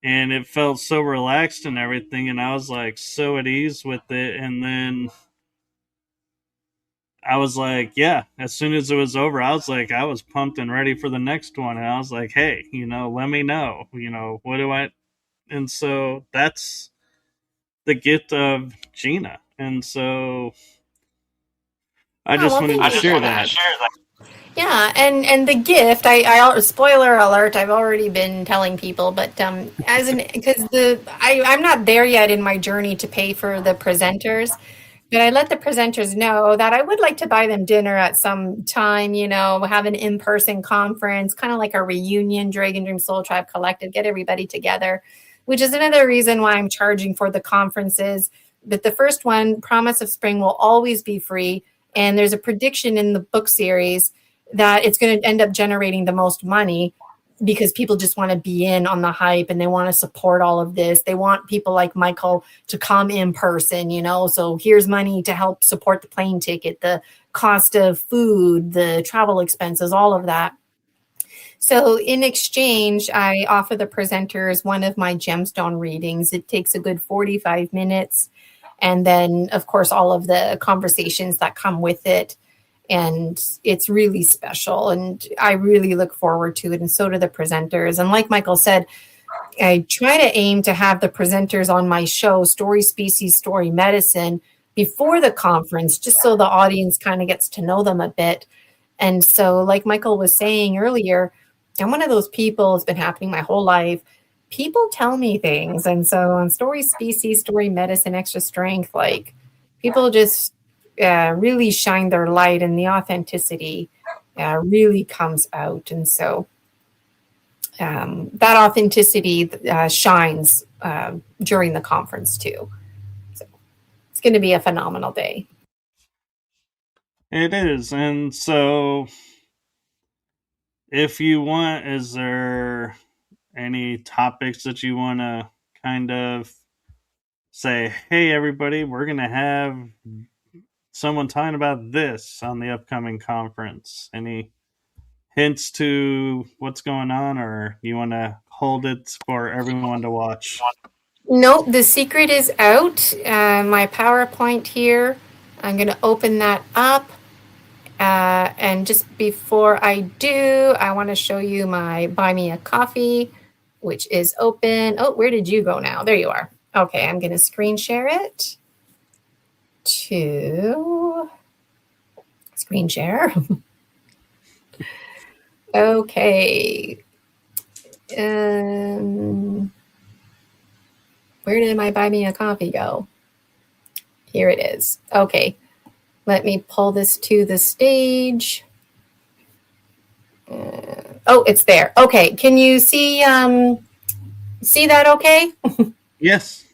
and it felt so relaxed and everything, and I was like so at ease with it. And then I was like, yeah, as soon as it was over, I was like, I was pumped and ready for the next one. And I was like, hey, let me know, what do I, and so that's the gift of Gina. And so I just wanted to share that. Yeah, and the gift, I spoiler alert, I've already been telling people, but I'm not there yet in my journey to pay for the presenters, but I let the presenters know that I would like to buy them dinner at some time, have an in-person conference, kind of like a reunion, Dragon Dream Soul Tribe Collective, get everybody together, which is another reason why I'm charging for the conferences. But the first one, Promise of Spring, will always be free. And there's a prediction in the book series that it's going to end up generating the most money because people just want to be in on the hype and they want to support all of this. They want people like Michael to come in person, so here's money to help support the plane ticket, the cost of food, the travel expenses, all of that. So in exchange, I offer the presenters one of my gemstone readings. It takes a good 45 minutes. And then, of course, all of the conversations that come with it. And it's really special. And I really look forward to it. And so do the presenters. And like Michael said, I try to aim to have the presenters on my show, Story Species, Story Medicine, before the conference, just so the audience kind of gets to know them a bit. And so, like Michael was saying earlier, I'm one of those people, it's been happening my whole life. People tell me things. And so on Story Species, Story Medicine, Extra Strength, like people just really shine their light and the authenticity really comes out. And so that authenticity shines during the conference too. So it's going to be a phenomenal day. It is. And so if you want, is there any topics that you want to kind of say, hey, everybody, we're going to have someone talking about this on the upcoming conference? Any hints to what's going on, or you want to hold it for everyone to watch? Nope, the secret is out. My PowerPoint here, I'm going to open that up. And just before I do, I want to show you my Buy Me a Coffee, which is open. Oh, where did you go now? There you are. Okay, I'm going to screen share it to screen share. Okay. Where did my Buy Me a Coffee go? Here it is. Okay. Let me pull this to the stage. Oh, it's there. Okay. Can you see that okay? Yes.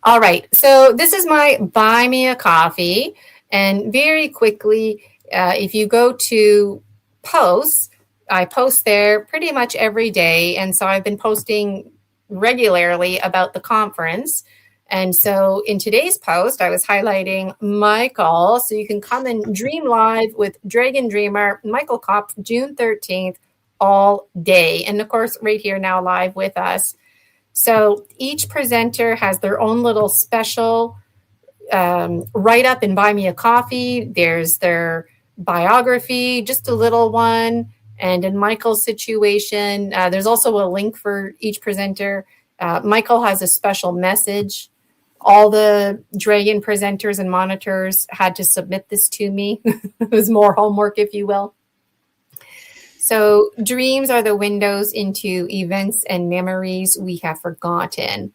All right. So this is my Buy Me a Coffee. And very quickly, if you go to posts, I post there pretty much every day. And so I've been posting regularly about the conference. And so in today's post, I was highlighting Michael. So you can come and dream live with Dragon Dreamer, Michael Kopp, June 13th, all day. And of course, right here now live with us. So each presenter has their own little special write-up and Buy Me a Coffee. There's their biography, just a little one. And in Michael's situation, there's also a link for each presenter. Michael has a special message. All the Dragon presenters and monitors had to submit this to me. It was more homework, if you will. So dreams are the windows into events and memories we have forgotten.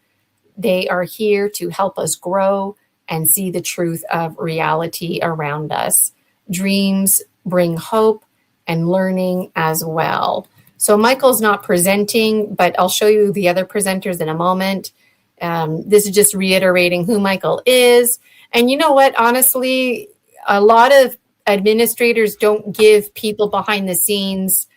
They are here to help us grow and see the truth of reality around us. Dreams bring hope and learning as well. So Michael's not presenting, but I'll show you the other presenters in a moment. This is just reiterating who Michael is. And you know what? Honestly, a lot of administrators don't give people behind the scenes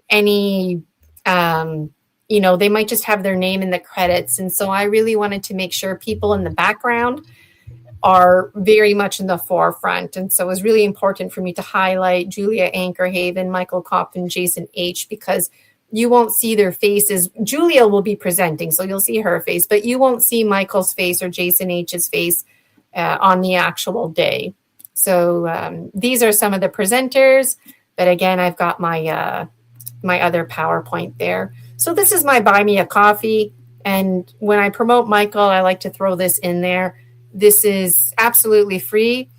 any, they might just have their name in the credits. And so I really wanted to make sure people in the background are very much in the forefront. And so it was really important for me to highlight Julia Ankerhaven, Michael Kopp, and Jason H., because you won't see their faces. Julia will be presenting, so you'll see her face, but you won't see Michael's face or Jason H.'s face on the actual day. So these are some of the presenters, but again, I've got my my other PowerPoint there. So this is my Buy Me a Coffee. And when I promote Michael, I like to throw this in there. This is absolutely free.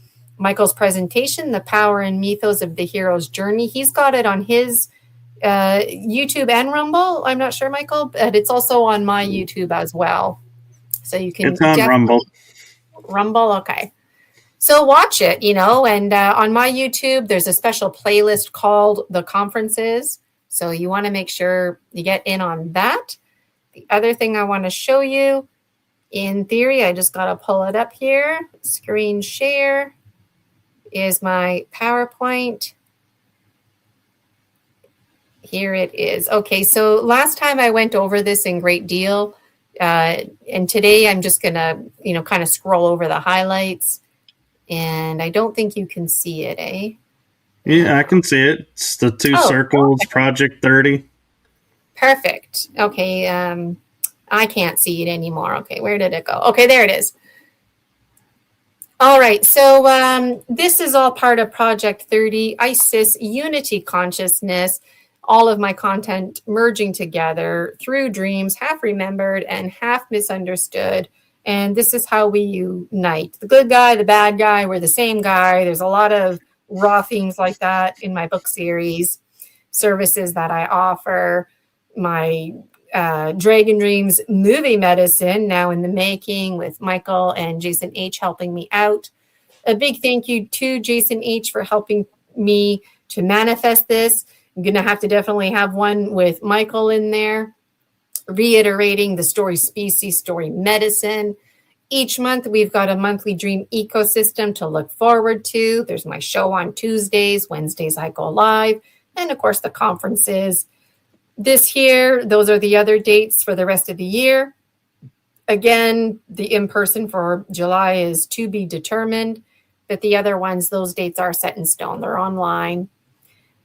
Michael's presentation, The Power and Mythos of the Hero's Journey. He's got it on his YouTube and Rumble. I'm not sure, Michael, but it's also on my YouTube as well. So you can It's on Rumble. Rumble, okay. So watch it, and on my YouTube, there's a special playlist called The Conferences. So you want to make sure you get in on that. The other thing I want to show you, in theory, I just got to pull it up here. Screen share is my PowerPoint. Here it is. Okay, so last time I went over this in great deal. And today I'm just going to, kind of scroll over the highlights. And I don't think you can see it, eh? Yeah, I can see it. It's the two circles, okay. Project 30. Perfect. Okay, I can't see it anymore. Okay, where did it go? Okay, there it is. All right, so this is all part of Project 30, ISIS, Unity Consciousness, all of my content merging together through dreams, half remembered and half misunderstood. And this is how we unite. The good guy, the bad guy, we're the same guy. There's a lot of raw themes like that in my book series, services that I offer, my Dragon Dreams movie medicine, now in the making with Michael and Jason H. helping me out. A big thank you to Jason H. for helping me to manifest this. I'm going to have to definitely have one with Michael in there, reiterating the story species, story medicine. Each month, we've got a monthly dream ecosystem to look forward to. There's my show on Tuesdays, Wednesdays I go live, and of course the conferences. This year, those are the other dates for the rest of the year. Again, the in-person for July is to be determined, but the other ones, those dates are set in stone. They're online.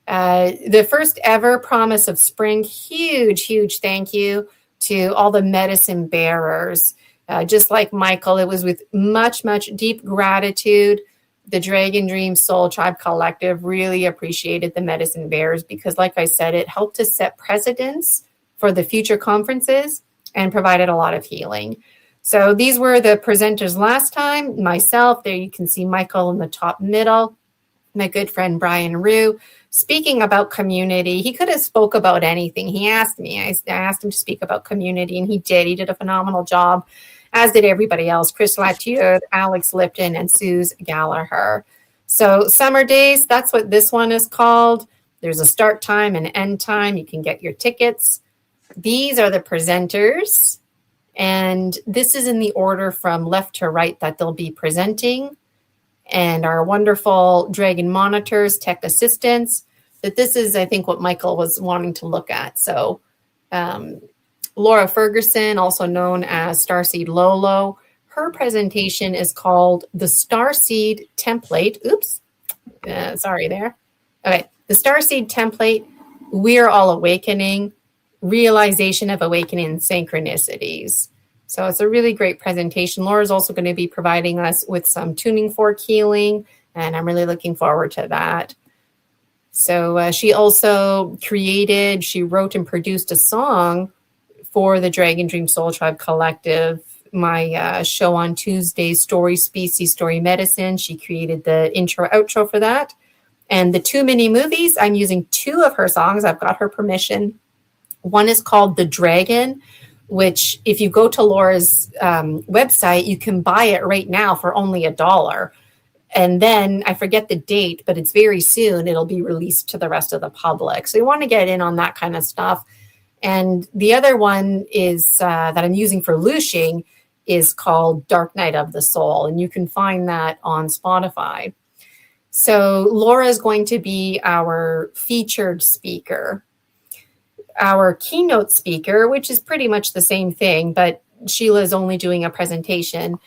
The first ever promise of spring, huge thank you to all the medicine bearers. Just like Michael, it was with much deep gratitude. The Dragon Dream Soul Tribe Collective really appreciated the medicine bearers because, like I said, it helped to set precedents for the future conferences and provided a lot of healing. So these were the presenters last time. Myself, there you can see Michael in the top middle, my good friend Brian Rue, speaking about community. He could have spoke about anything. He asked me. I asked him to speak about community, and he did. He did a phenomenal job, as did everybody else, Chris Latier, Alex Lipton, and Suze Gallagher. So summer days, that's what this one is called. There's a start time and end time. You can get your tickets. These are the presenters, and this is in the order from left to right that they'll be presenting. And our wonderful Dragon monitors, tech assistants, that this is, I think, what Michael was wanting to look at. So Laura Ferguson, also known as Starseed Lolo, her presentation is called The Starseed Template. Oops, sorry there. Okay, The Starseed Template, We Are All Awakening, Realization of Awakening Synchronicities. So it's a really great presentation. Laura's also going to be providing us with some tuning fork healing, and I'm really looking forward to that. So she also she wrote and produced a song for the Dragon Dream Soul Tribe Collective, my show on Tuesdays, Story Species, Story Medicine. She created the intro, outro for that. And the two mini movies, I'm using two of her songs. I've got her permission. One is called The Dragon, which if you go to Laura's website, you can buy it right now for only $1. And then I forget the date, but it's very soon. It'll be released to the rest of the public. So you want to get in on that kind of stuff. And the other one is that I'm using for Lushing is called Dark Night of the Soul. And you can find that on Spotify. So Laura is going to be our featured speaker. Our keynote speaker, which is pretty much the same thing, but Sheila's only doing a presentation.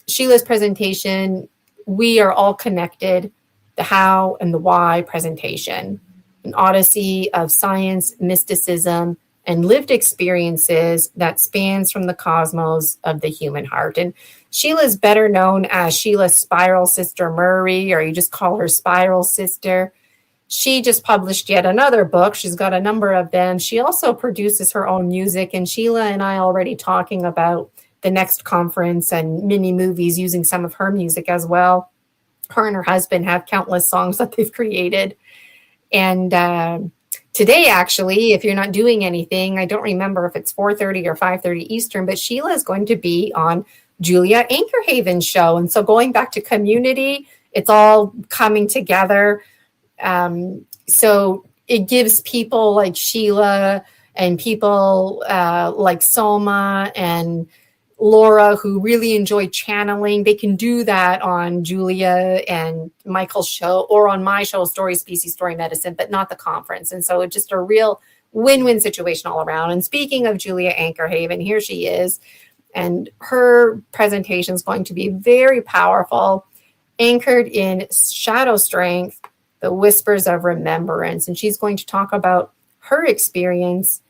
Sheila's presentation, We Are All Connected, the How and the Why presentation, an odyssey of science, mysticism, and lived experiences that spans from the cosmos of the human heart. And Sheila's better known as Sheila's Spiral Sister Murray, or you just call her Spiral Sister. She just published yet another book. She's got a number of them. She also produces her own music, and Sheila and I already talking about the next conference and mini movies using some of her music as well. her and her husband have countless songs that they've created. And today, actually, if you're not doing anything, I don't remember if it's 4:30 or 5:30 Eastern, but Sheila is going to be on Julia Anchorhaven's show. And so going back to community, it's all coming together. So it gives people like Sheila and people like Soma and Laura who really enjoy channeling. They can do that on Julia and Michael's show or on my show, Story Species, Story Medicine, but not the conference. And so it's just a real win-win situation all around. And speaking of Julia Anchorhaven, here she is. And her presentation is going to be very powerful, anchored in shadow strength, the whispers of remembrance. And she's going to talk about her experience,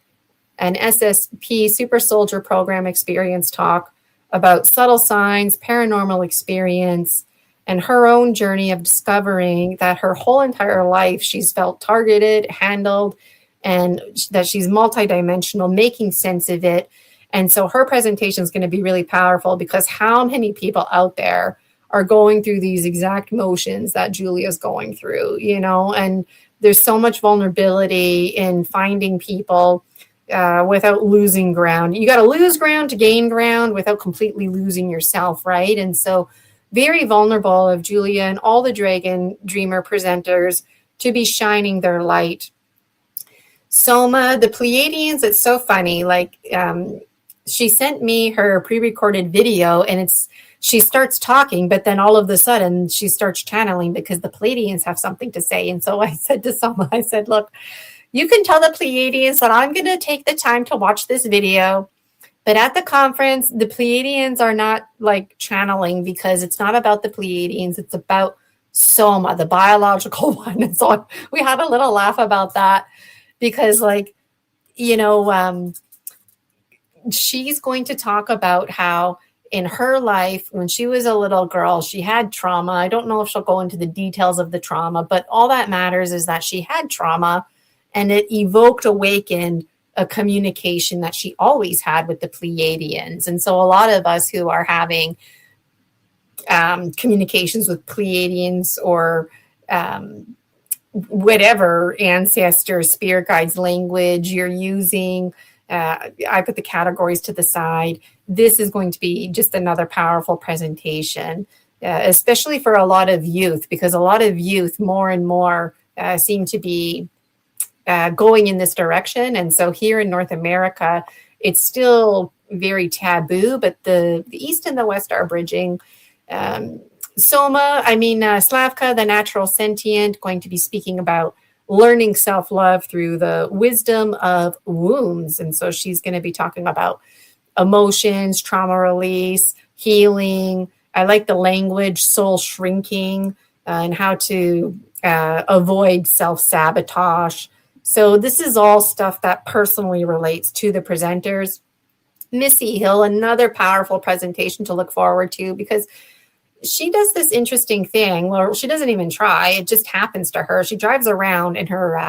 an SSP Super Soldier Program experience talk about subtle signs, paranormal experience, and her own journey of discovering that her whole entire life she's felt targeted, handled, and that she's multidimensional, making sense of it. And so her presentation is going to be really powerful because how many people out there are going through these exact motions that Julia's going through, and there's so much vulnerability in finding people without losing ground. You got to lose ground to gain ground without completely losing yourself, right? And so very vulnerable of Julia and all the Dragon Dreamer presenters to be shining their light. Soma, the Pleiadians, it's so funny. Like, she sent me her pre-recorded video and she starts talking, but then all of a sudden she starts channeling because the Pleiadians have something to say. And so I said to Soma, I said, look, you can tell the Pleiadians that I'm going to take the time to watch this video, but at the conference, the Pleiadians are not like channeling because it's not about the Pleiadians. It's about Soma, the biological one. And so we had a little laugh about that because she's going to talk about how in her life, when she was a little girl, she had trauma. I don't know if she'll go into the details of the trauma, but all that matters is that she had trauma and it awakened a communication that she always had with the Pleiadians. And so a lot of us who are having communications with Pleiadians or whatever ancestor, spirit guides language you're using, I put the categories to the side. This is going to be just another powerful presentation, especially for a lot of youth, because a lot of youth more and more seem to be going in this direction. And so here in North America, it's still very taboo, but the East and the West are bridging. Slavka, the natural sentient, going to be speaking about learning self-love through the wisdom of wounds. And so she's going to be talking about emotions, trauma release, healing. I like the language, soul shrinking, and how to avoid self-sabotage. So this is all stuff that personally relates to the presenters. Missy Hill, another powerful presentation to look forward to because she does this interesting thing. Well, she doesn't even try. It just happens to her. She drives around in her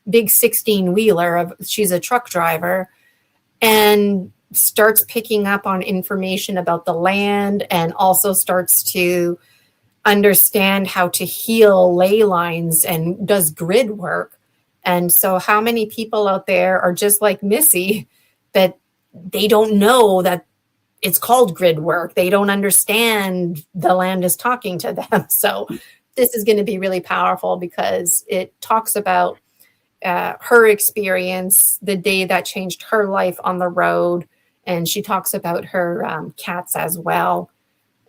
big 16-wheeler. She's a truck driver and starts picking up on information about the land and also starts to understand how to heal ley lines and does grid work. And so how many people out there are just like Missy that they don't know that it's called grid work. They don't understand the land is talking to them. So this is going to be really powerful because it talks about her experience, the day that changed her life on the road. And she talks about her cats as well.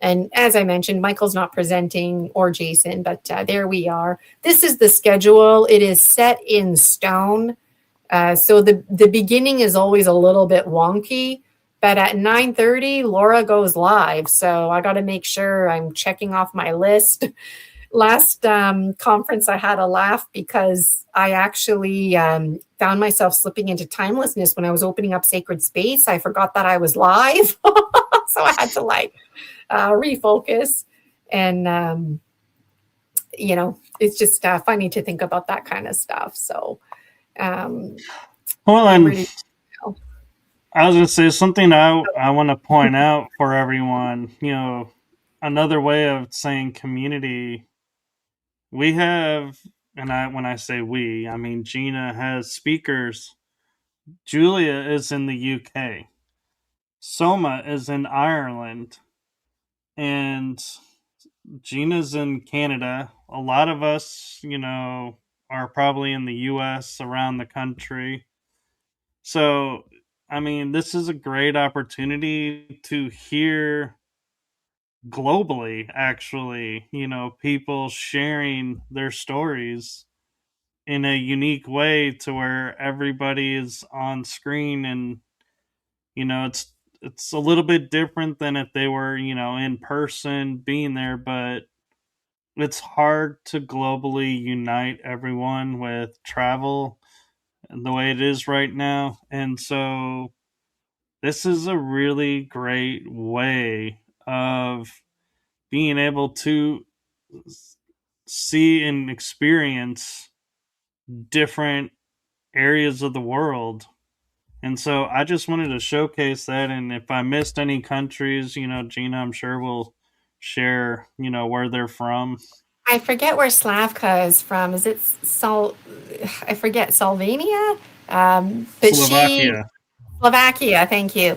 And as I mentioned, Michael's not presenting or Jason, but there we are. This is the schedule. It is set in stone. So the beginning is always a little bit wonky. But at 9:30, Laura goes live. So I got to make sure I'm checking off my list. Last conference, I had a laugh because I actually found myself slipping into timelessness when I was opening up Sacred Space. I forgot that I was live. So I had to refocus. And, it's just funny to think about that kind of stuff. So, I was going to say something I want to point out for everyone. another way of saying community, we have, and when I say we, I mean Gina has speakers. Julia is in the UK. Soma is in Ireland, and Gina's in Canada. A lot of us, are probably in the US, around the country. So, I mean, this is a great opportunity to hear globally, actually, people sharing their stories in a unique way to where everybody is on screen, and it's a little bit different than if they were, in person being there, but it's hard to globally unite everyone with travel the way it is right now. And so this is a really great way of being able to see and experience different areas of the world. And so I just wanted to showcase that. And if I missed any countries, Gina, I'm sure will share, where they're from. I forget where Slavka is from. Is it I forget, Slovenia? But she Slovakia. Slovakia, thank you.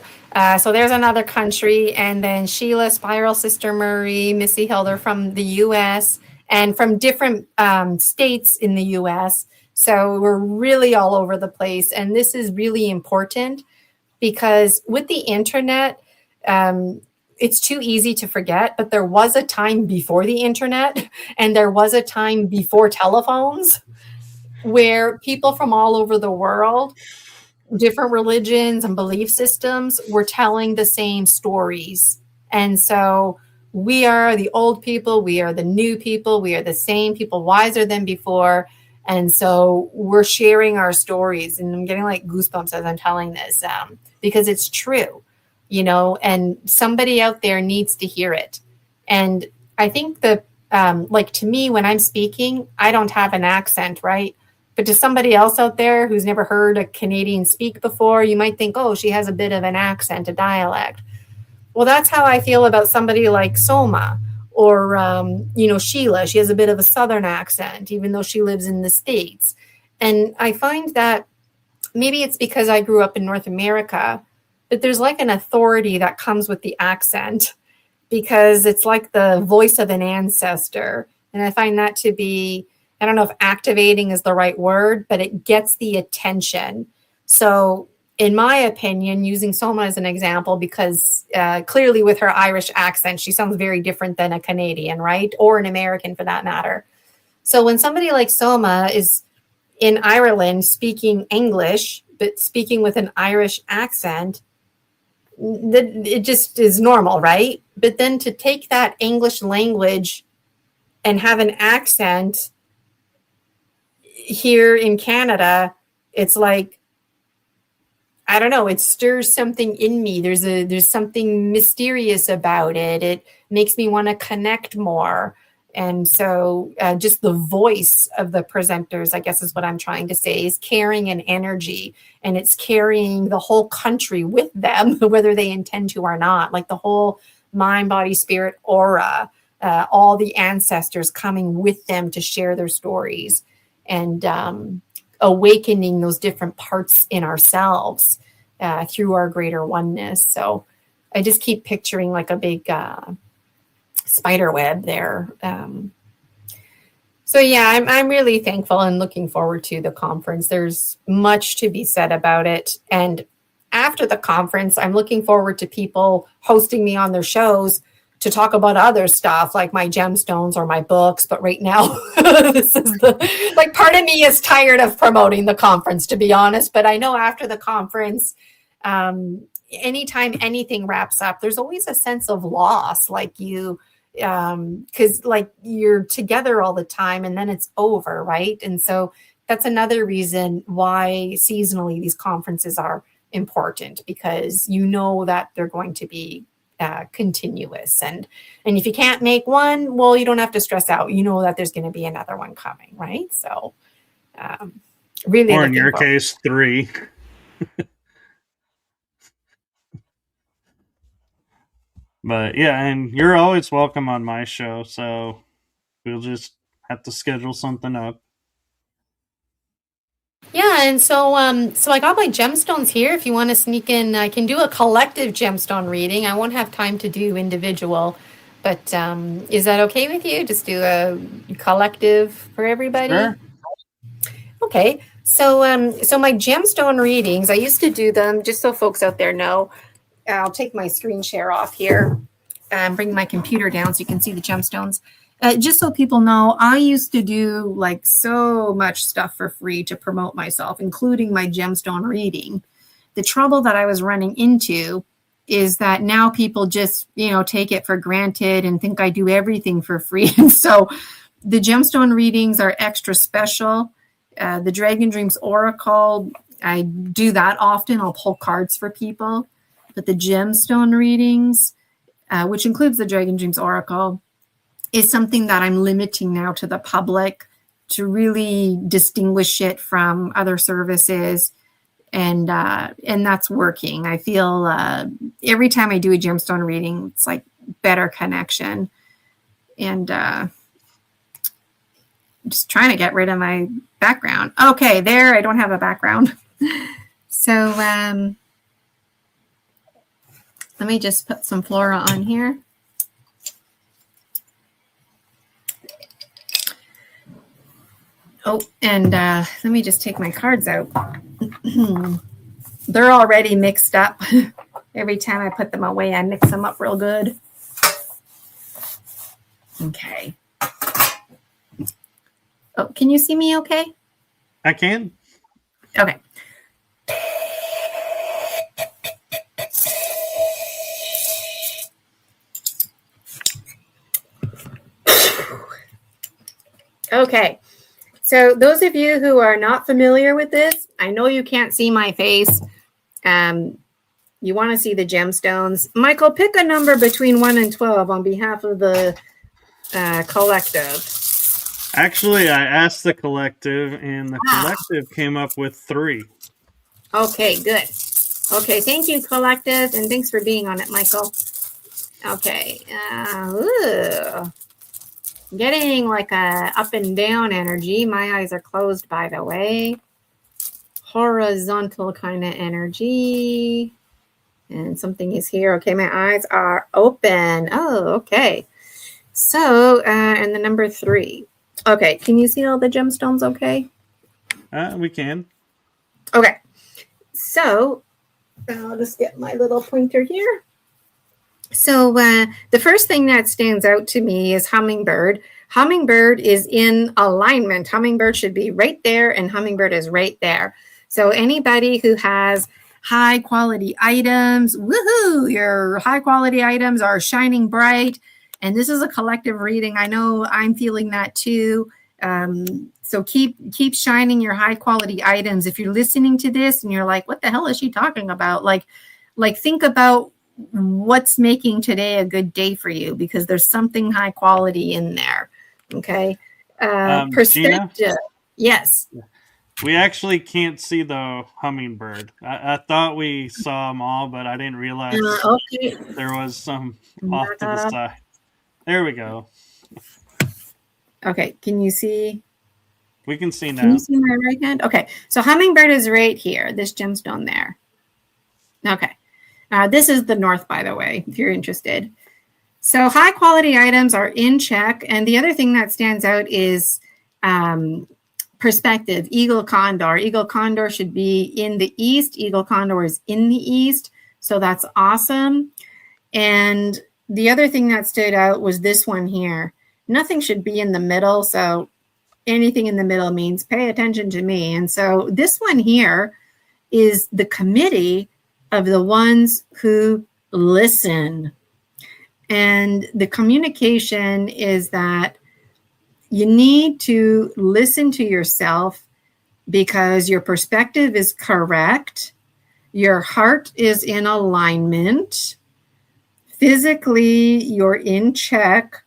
So there's another country, and then Sheila, Spiral, Sister Murray, Missy Hilder from the U.S. and from different states in the U.S. So we're really all over the place, and this is really important because with the internet, it's too easy to forget. But there was a time before the internet, and there was a time before telephones where people from all over the world, different religions and belief systems, were telling the same stories. And so we are the old people, we are the new people, we are the same people, wiser than before. And so we're sharing our stories. And I'm getting like goosebumps as I'm telling this, because it's true, and somebody out there needs to hear it. And I think that, like, to me, when I'm speaking, I don't have an accent, right? But to somebody else out there who's never heard a Canadian speak before, you might think, oh, she has a bit of an accent, a dialect. Well, that's how I feel about somebody like Soma or, Sheila. She has a bit of a Southern accent, even though she lives in the States. And I find that maybe it's because I grew up in North America, but there's like an authority that comes with the accent because it's like the voice of an ancestor. And I find that to be, I don't know if activating is the right word, but it gets the attention. So, in my opinion, using Soma as an example, because clearly with her Irish accent, she sounds very different than a Canadian, right? Or an American for that matter. So, when somebody like Soma is in Ireland speaking English, but speaking with an Irish accent, it just is normal, right? But then to take that English language and have an accent here in Canada, it's like, I don't know, it stirs something in me. There's something mysterious about it. It makes me want to connect more. And so just the voice of the presenters, I guess is what I'm trying to say, is carrying an energy, and it's carrying the whole country with them, whether they intend to or not, like the whole mind, body, spirit aura, all the ancestors coming with them to share their stories and awakening those different parts in ourselves through our greater oneness. So I just keep picturing like a big spider web there. So yeah, I'm really thankful and looking forward to the conference. There's much to be said about it. And after the conference, I'm looking forward to people hosting me on their shows to talk about other stuff like my gemstones or my books. But right now, this is like, part of me is tired of promoting the conference, to be honest. But I know after the conference, anytime anything wraps up, there's always a sense of loss. Like because like you're together all the time and then it's over, right? And so that's another reason why seasonally these conferences are important, because you know that they're going to be continuous, and if you can't make one, well, you don't have to stress out. You know that there's going to be another one coming, right? So really, Or in your case, 3. But yeah, and you're always welcome on my show, so we'll just have to schedule something up. Yeah, and so I got my gemstones here. If you want to sneak in, I can do a collective gemstone reading. I won't have time to do individual, but is that okay with you? Just do a collective for everybody. Sure. Okay. So my gemstone readings, I used to do them just so folks out there know. I'll take my screen share off here and bring my computer down so you can see the gemstones. Just so people know, I used to do like so much stuff for free to promote myself, including my gemstone reading. The trouble that I was running into is that now people just, take it for granted and think I do everything for free. And so the gemstone readings are extra special. The Dragon Dreams Oracle, I do that often. I'll pull cards for people. But the gemstone readings, which includes the Dragon Dreams Oracle, is something that I'm limiting now to the public to really distinguish it from other services. And that's working. I feel every time I do a gemstone reading, it's like better connection. And just trying to get rid of my background. Okay, there, I don't have a background. So let me just put some flora on here. Oh, and let me just take my cards out. They're already mixed up. Every time I put them away, I mix them up real good. Okay. Oh, can you see me okay? I can. Okay. Okay. So those of you who are not familiar with this, I know you can't see my face. You want to see the gemstones. Michael, pick a number between 1 and 12 on behalf of the collective. Actually, I asked the collective, and the collective came up with 3. Okay, good. Okay, thank you, collective, and thanks for being on it, Michael. Okay. Getting like a up and down energy. My eyes are closed, by the way. Horizontal kind of energy. And something is here. Okay, my eyes are open. Oh, okay. So, and the number 3. Okay, can you see all the gemstones okay? We can. Okay. So, I'll just get my little pointer here. So the first thing that stands out to me is hummingbird. Hummingbird is in alignment. Hummingbird should be right there, and hummingbird is right there. So anybody who has high quality items, woohoo, your high quality items are shining bright. And this is a collective reading. I know I'm feeling that too. So keep shining your high quality items. If you're listening to this and you're like, what the hell is she talking about? Like think about what's making today a good day for you, because there's something high quality in there. Okay. Perspective. Gina? Yes. We actually can't see the hummingbird. I thought we saw them all, but I didn't realize there was some off to the side. There we go. Okay. Can you see? We can see now. Can you see my right hand? Okay. So hummingbird is right here. This gemstone there. Okay. This is the north, by the way, if you're interested. So high quality items are in check. And the other thing that stands out is perspective. Eagle condor. Eagle condor should be in the east. Eagle condor is in the east. So that's awesome. And the other thing that stood out was this one here. Nothing should be in the middle. So anything in the middle means pay attention to me. And so this one here is the committee of the ones who listen. And the communication is that you need to listen to yourself because your perspective is correct. Your heart is in alignment. Physically, you're in check,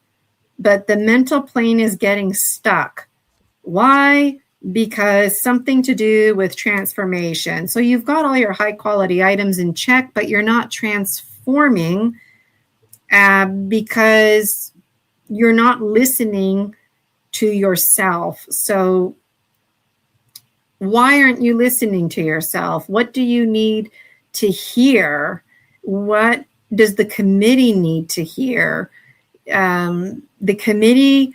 but the mental plane is getting stuck. Why? Because something to do with transformation. So you've got all your high quality items in check, but you're not transforming because you're not listening to yourself. So why aren't you listening to yourself? What do you need to hear? What does the committee need to hear? The committee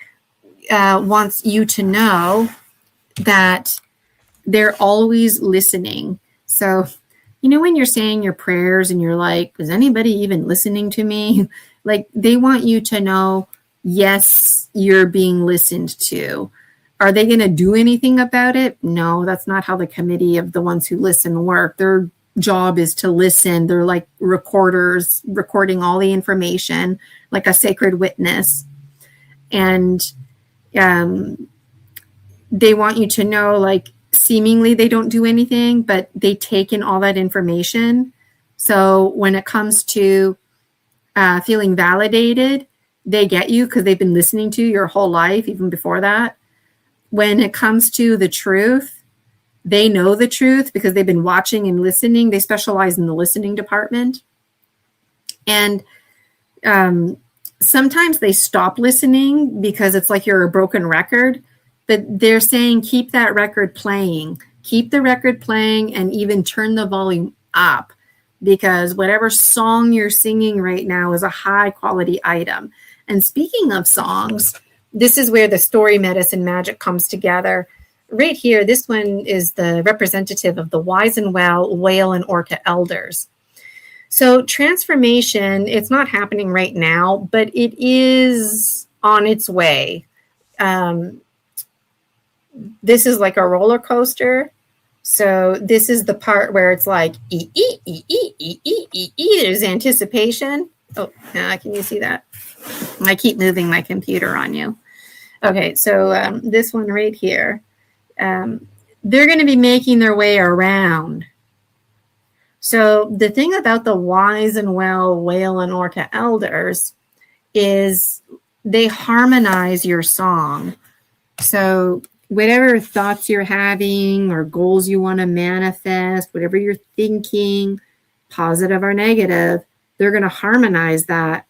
wants you to know that they're always listening. So, when you're saying your prayers and you're like, is anybody even listening to me? Like, they want you to know, yes, you're being listened to. Are they going to do anything about it? No, that's not how the committee of the ones who listen work. Their job is to listen. They're like recorders, recording all the information, like a sacred witness. And they want you to know, like, seemingly they don't do anything, but they take in all that information. So when it comes to feeling validated, they get you because they've been listening to you your whole life, even before that. When it comes to the truth, they know the truth because they've been watching and listening. They specialize in the listening department. And sometimes they stop listening because it's like you're a broken record. But they're saying, keep that record playing. Keep the record playing and even turn the volume up, because whatever song you're singing right now is a high quality item. And speaking of songs, this is where the story medicine magic comes together. Right here, this one is the representative of the Wise and Well, Whale and Orca elders. So transformation, it's not happening right now, but it is on its way. This is like a roller coaster. So this is the part where it's like, there's anticipation. Oh, can you see that? I keep moving my computer on you. Okay, so this one right here, they're going to be making their way around. So the thing about the Wise and Well, Whale and Orca elders is they harmonize your song. So whatever thoughts you're having or goals you want to manifest, whatever you're thinking, positive or negative, they're going to harmonize that.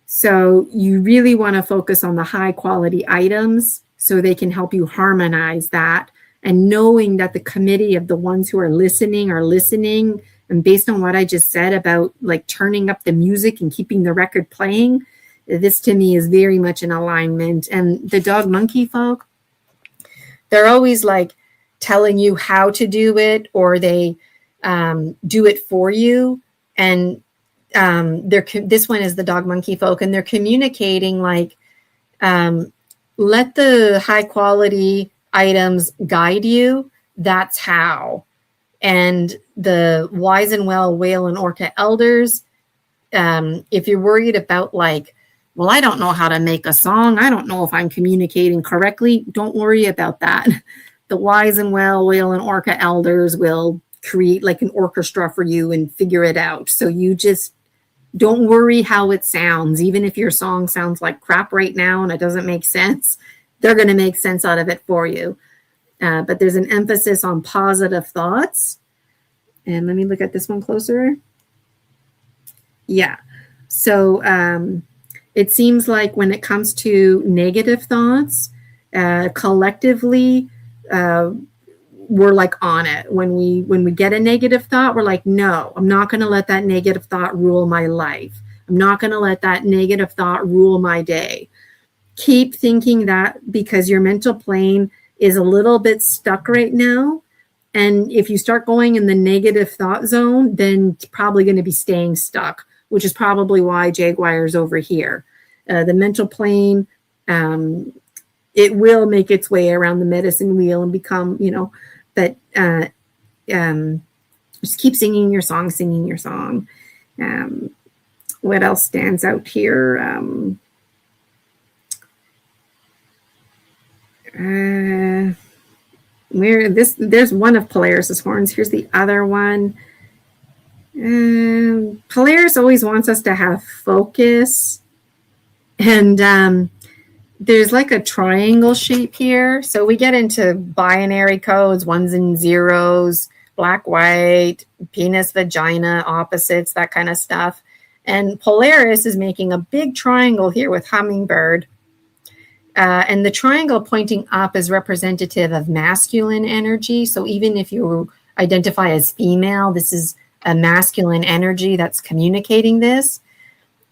So you really want to focus on the high quality items so they can help you harmonize that. And knowing that the committee of the ones who are listening, and based on what I just said about like turning up the music and keeping the record playing, this to me is very much in alignment. And the dog monkey folk, they're always like telling you how to do it, or they do it for you. And this one is the dog monkey folk, and they're communicating like, let the high quality items guide you. That's how. And the Wise and Well, Whale and Orca elders, if you're worried about like, well, I don't know how to make a song, I don't know if I'm communicating correctly, don't worry about that. The Wise and Well, Whale and Orca elders will create like an orchestra for you and figure it out. So you just don't worry how it sounds. Even if your song sounds like crap right now and it doesn't make sense, they're going to make sense out of it for you. But there's an emphasis on positive thoughts. And let me look at this one closer. Yeah. So it seems like when it comes to negative thoughts, collectively, we're like on it. When we get a negative thought, we're like, no, I'm not going to let that negative thought rule my life. I'm not going to let that negative thought rule my day. Keep thinking that, because your mental plane is a little bit stuck right now. And if you start going in the negative thought zone, then it's probably going to be staying stuck, which is probably why Jaguar's over here. The mental plane, it will make its way around the medicine wheel and become, but just keep singing your song. What else stands out here? There's one of Polaris's horns. Here's the other one. Polaris always wants us to have focus, and there's like a triangle shape here. So we get into binary codes, ones and zeros, black, white, penis, vagina, opposites, that kind of stuff. And Polaris is making a big triangle here with hummingbird. And the triangle pointing up is representative of masculine energy. So even if you identify as female, this is a masculine energy that's communicating this.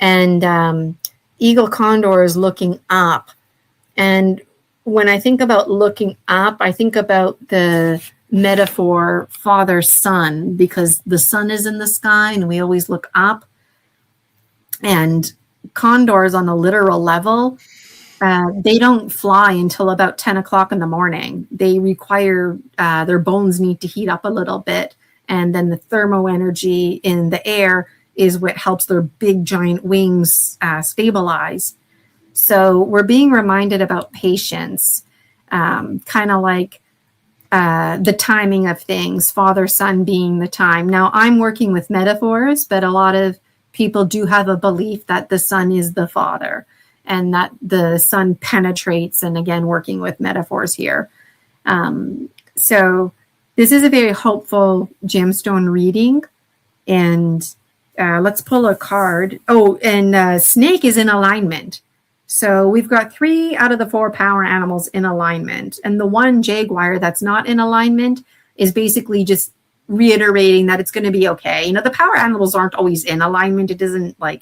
And Eagle Condor is looking up. And when I think about looking up, I think about the metaphor father-son, because the sun is in the sky and we always look up. And condors on a literal level, they don't fly until about 10 o'clock in the morning. They require, their bones need to heat up a little bit. And then the thermo energy in the air is what helps their big giant wings stabilize. So we're being reminded about patience, kind of like the timing of things, father, son being the time. Now I'm working with metaphors, but a lot of people do have a belief that the sun is the father and that the sun penetrates, and again, working with metaphors here. So this is a very hopeful gemstone reading. And let's pull a card. Oh, and snake is in alignment. So we've got 3 out of the 4 power animals in alignment. And the one jaguar that's not in alignment is basically just reiterating that it's going to be okay. You know, the power animals aren't always in alignment. It isn't like,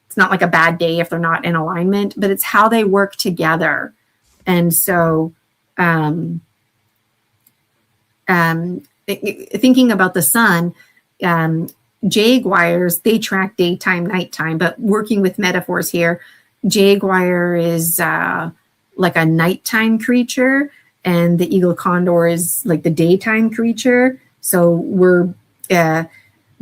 it's not like a bad day if they're not in alignment, but it's how they work together. And so thinking about the sun, jaguars, they track daytime, nighttime, but working with metaphors here, jaguar is like a nighttime creature, and the eagle condor is like the daytime creature. So we're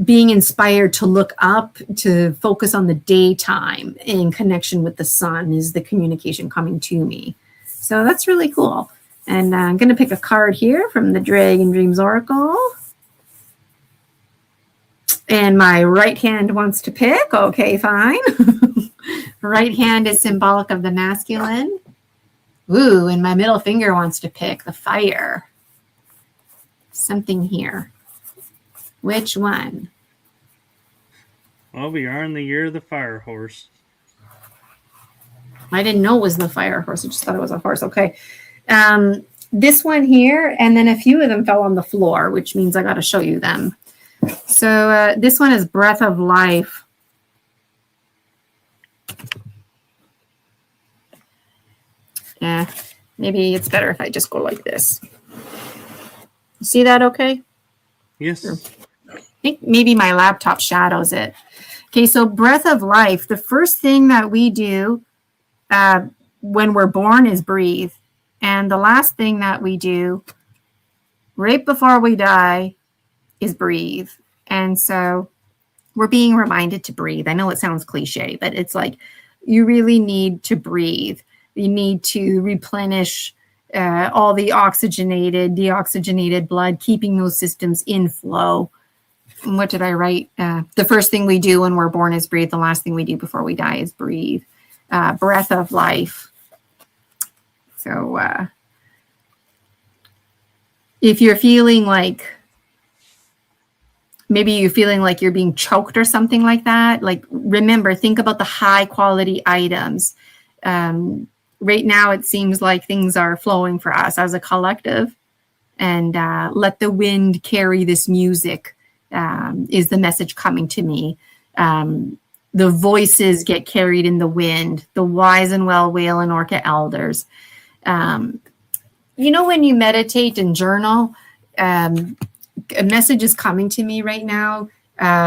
being inspired to look up, to focus on the daytime in connection with the sun is the communication coming to me. So that's really cool. And I'm going to pick a card here from the Dragon Dreams Oracle. And my right hand wants to pick. Okay, fine. Right hand is symbolic of the masculine. Ooh, and my middle finger wants to pick the fire. Something here. Which one? Well, we are in the year of the fire horse. I didn't know it was the fire horse. I just thought it was a horse. Okay. This one here, and then a few of them fell on the floor, which means I got to show you them. So this one is breath of life. Yeah, maybe it's better if I just go like this. See that okay? Yes. Sure. I think maybe my laptop shadows it. Okay, so breath of life. The first thing that we do when we're born is breathe. And the last thing that we do right before we die is breathe. And so we're being reminded to breathe. I know it sounds cliche, but it's like you really need to breathe. You need to replenish all the oxygenated, deoxygenated blood, keeping those systems in flow. And what did I write? The first thing we do when we're born is breathe. The last thing we do before we die is breathe. Breath of life. So if you're feeling like, maybe you're feeling like you're being choked or something like that, like remember, think about the high quality items. Right now, it seems like things are flowing for us as a collective, and let the wind carry this music is the message coming to me. The voices get carried in the wind, the wise and well whale and orca elders. You know, when you meditate and journal, a message is coming to me right now.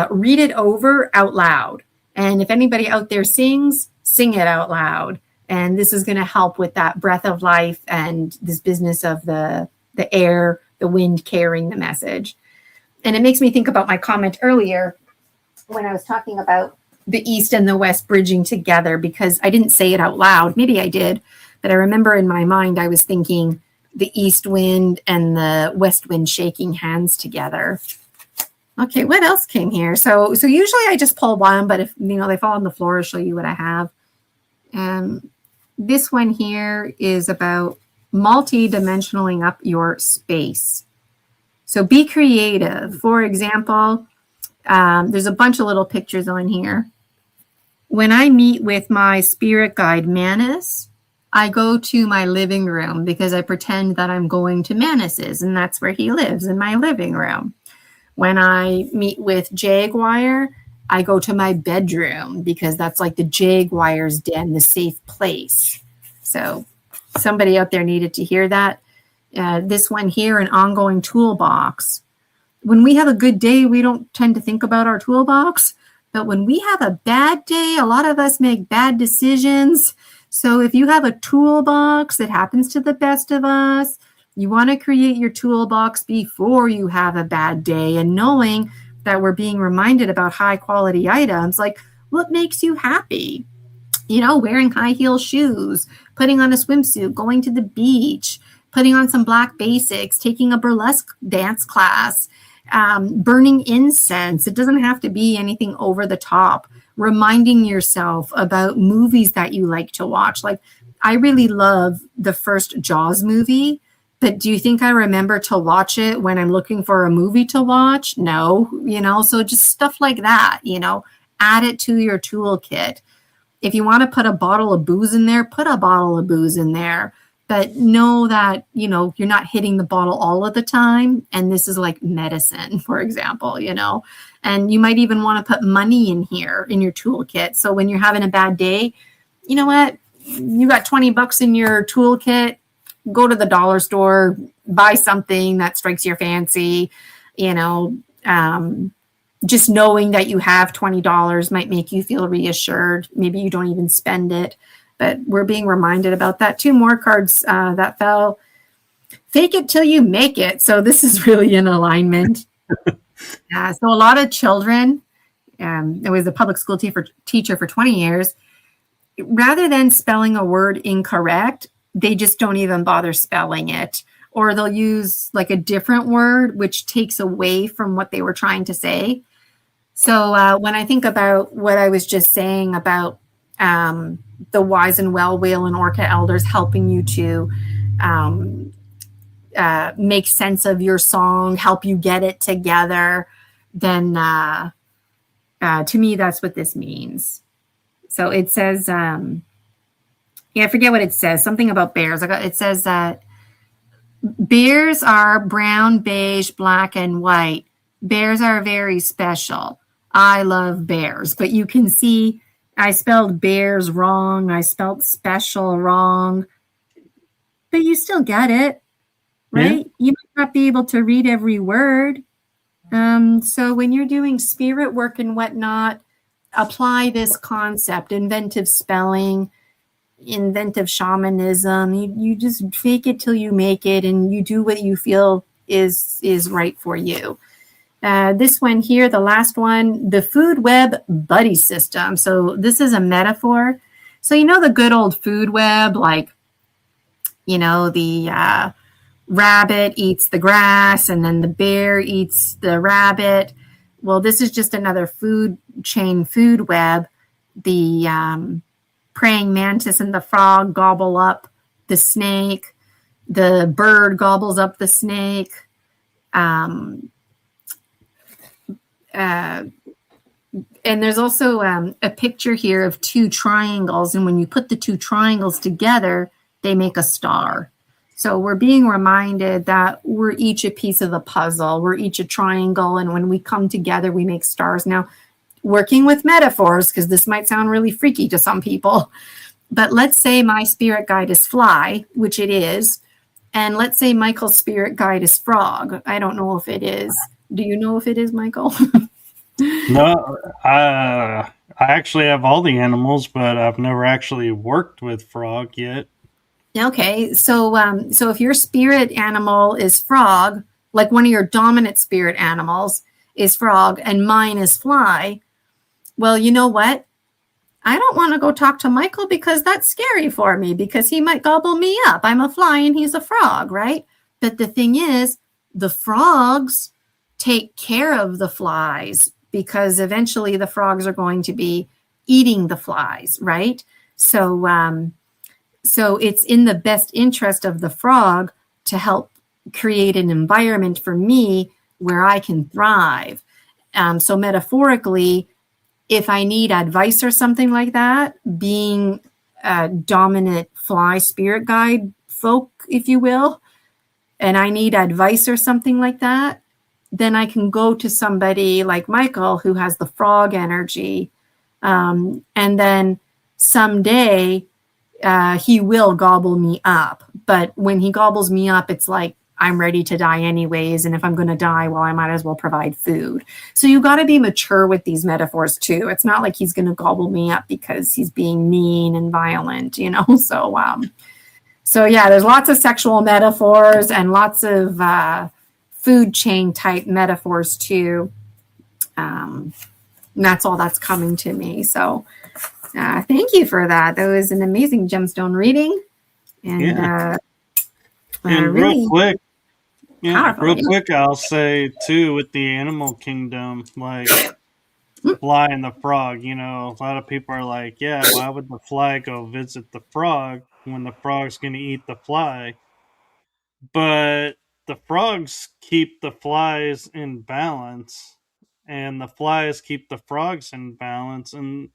Read it over out loud. And if anybody out there sings, sing it out loud. And this is going to help with that breath of life and this business of the air, the wind carrying the message. And it makes me think about my comment earlier when I was talking about the East and the West bridging together, because I didn't say it out loud. Maybe I did, but I remember in my mind, I was thinking the East wind and the West wind shaking hands together. Okay, what else came here? So usually I just pull one, but if they fall on the floor, I'll show you what I have. This one here is about multi-dimensionaling up your space. So be creative. For example, there's a bunch of little pictures on here. when I meet with my spirit guide Manus, I go to my living room because I pretend that I'm going to Manus's, and that's where he lives, in my living room. When I meet with Jaguar, I go to my bedroom because that's like the Jaguar's den, the safe place. So somebody out there needed to hear that. This one here, an ongoing toolbox. When we have a good day, we don't tend to think about our toolbox. But when we have a bad day, a lot of us make bad decisions. So if you have a toolbox, it happens to the best of us. You want to create your toolbox before you have a bad day, and knowing that we're being reminded about high quality items, like what makes you happy? You know, wearing high heel shoes, putting on a swimsuit, going to the beach, putting on some black basics, taking a burlesque dance class, burning incense. It doesn't have to be anything over the top. Reminding yourself about movies that you like to watch. Like, I really love the first Jaws movie, but do you think I remember to watch it when I'm looking for a movie to watch? No, you know, so just stuff like that, you know, add it to your toolkit. If you want to put a bottle of booze in there, put a bottle of booze in there. But know that, you know, you're not hitting the bottle all of the time. And this is like medicine, for example, you know. And you might even want to put money in here in your toolkit. So when you're having a bad day, you know what? You got $20 in your toolkit. Go to the dollar store, buy something that strikes your fancy, you know. Just knowing that you have $20 might make you feel reassured. Maybe you don't even spend it. But we're being reminded about that. 2 more cards that fell. Fake it till you make it. So this is really in alignment. So a lot of children, I was a public school teacher for 20 years. Rather than spelling a word incorrect, they just don't even bother spelling it. Or they'll use like a different word, which takes away from what they were trying to say. So when I think about what I was just saying about the wise and well whale and orca elders helping you to make sense of your song, help you get it together, then to me, that's what this means. So it says, I forget what it says, something about bears. It says that bears are brown, beige, black, and white. Bears are very special. I love bears, but you can see I spelled bears wrong. I spelled special wrong, but you still get it, right? Yeah. You might not be able to read every word. So when you're doing spirit work and whatnot, apply this concept, inventive spelling, inventive shamanism. You just fake it till you make it, and you do what you feel is right for you. This one here, the last one, the food web buddy system. So this is a metaphor. So you know the good old food web, like, you know, the rabbit eats the grass and then the bear eats the rabbit. Well, this is just another food chain food web. The praying mantis and the frog gobble up the snake. The bird gobbles up the snake. And there's also a picture here of 2 triangles. And when you put the 2 triangles together, they make a star. So we're being reminded that we're each a piece of the puzzle. We're each a triangle. And when we come together, we make stars. Now, working with metaphors, because this might sound really freaky to some people, but let's say my spirit guide is fly, which it is. And let's say Michael's spirit guide is frog. I don't know if it is. Do you know if it is, Michael? No, I actually have all the animals, but I've never actually worked with frog yet. Okay, so if your spirit animal is frog, like one of your dominant spirit animals is frog, and mine is fly, well, you know what? I don't want to go talk to Michael because that's scary for me because he might gobble me up. I'm a fly and he's a frog, right? But the thing is, the frogs take care of the flies because eventually the frogs are going to be eating the flies, right? So it's in the best interest of the frog to help create an environment for me where I can thrive. So metaphorically, if I need advice or something like that, being a dominant fly spirit guide folk, if you will, and I need advice or something like that, then I can go to somebody like Michael who has the frog energy. And then someday he will gobble me up. But when he gobbles me up, it's like I'm ready to die anyways. And if I'm going to die, well, I might as well provide food. So you got to be mature with these metaphors too. It's not like he's going to gobble me up because he's being mean and violent, you know? So yeah, there's lots of sexual metaphors and lots of food chain type metaphors too. And that's all that's coming to me. So thank you for that. That was an amazing gemstone reading. And real quick, I'll say too, with the animal kingdom, like fly and the frog, you know, a lot of people are like, yeah, why would the fly go visit the frog when the frog's going to eat the fly? But the frogs keep the flies in balance, and the flies keep the frogs in balance, and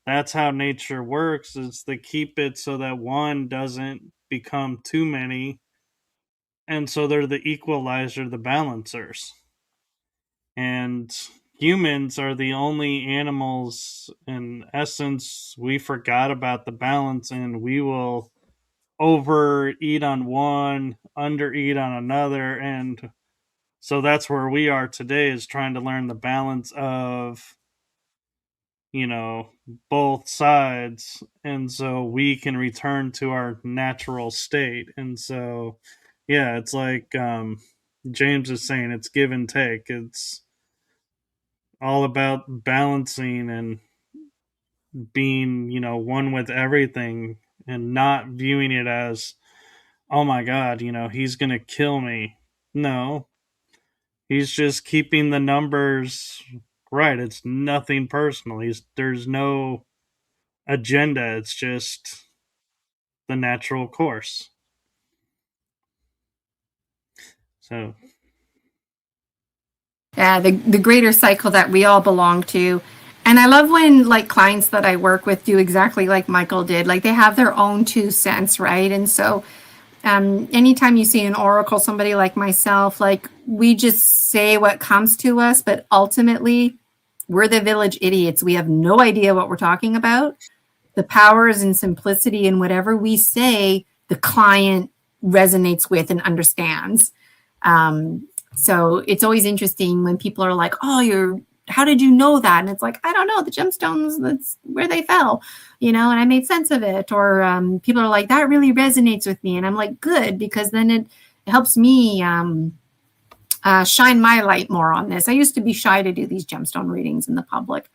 that's how nature works, is they keep it so that one doesn't become too many, and so they're the equalizer, the balancers. And humans are the only animals, in essence, we forgot about the balance, and we will overeat on one, undereat on another, and so that's where we are today, is trying to learn the balance of, you know, both sides, and so we can return to our natural state. And so yeah, it's like James is saying, it's give and take. It's all about balancing and being, you know, one with everything, and not viewing it as, oh my god, you know, he's gonna kill me. No, he's just keeping the numbers right. It's nothing personal. There's no agenda. It's just the natural course. So yeah, the greater cycle that we all belong to. And I love when like clients that I work with do exactly like Michael did. Like they have their own 2 cents, right? And so anytime you see an oracle, somebody like myself, like we just say what comes to us, but ultimately we're the village idiots. We have no idea what we're talking about. The power is in simplicity, and whatever we say, the client resonates with and understands. So it's always interesting when people are like, oh, how did you know that? And it's like, I don't know, the gemstones, that's where they fell, you know, and I made sense of it. Or people are like, that really resonates with me. And I'm like, good, because then it helps me shine my light more on this. I used to be shy to do these gemstone readings in the public.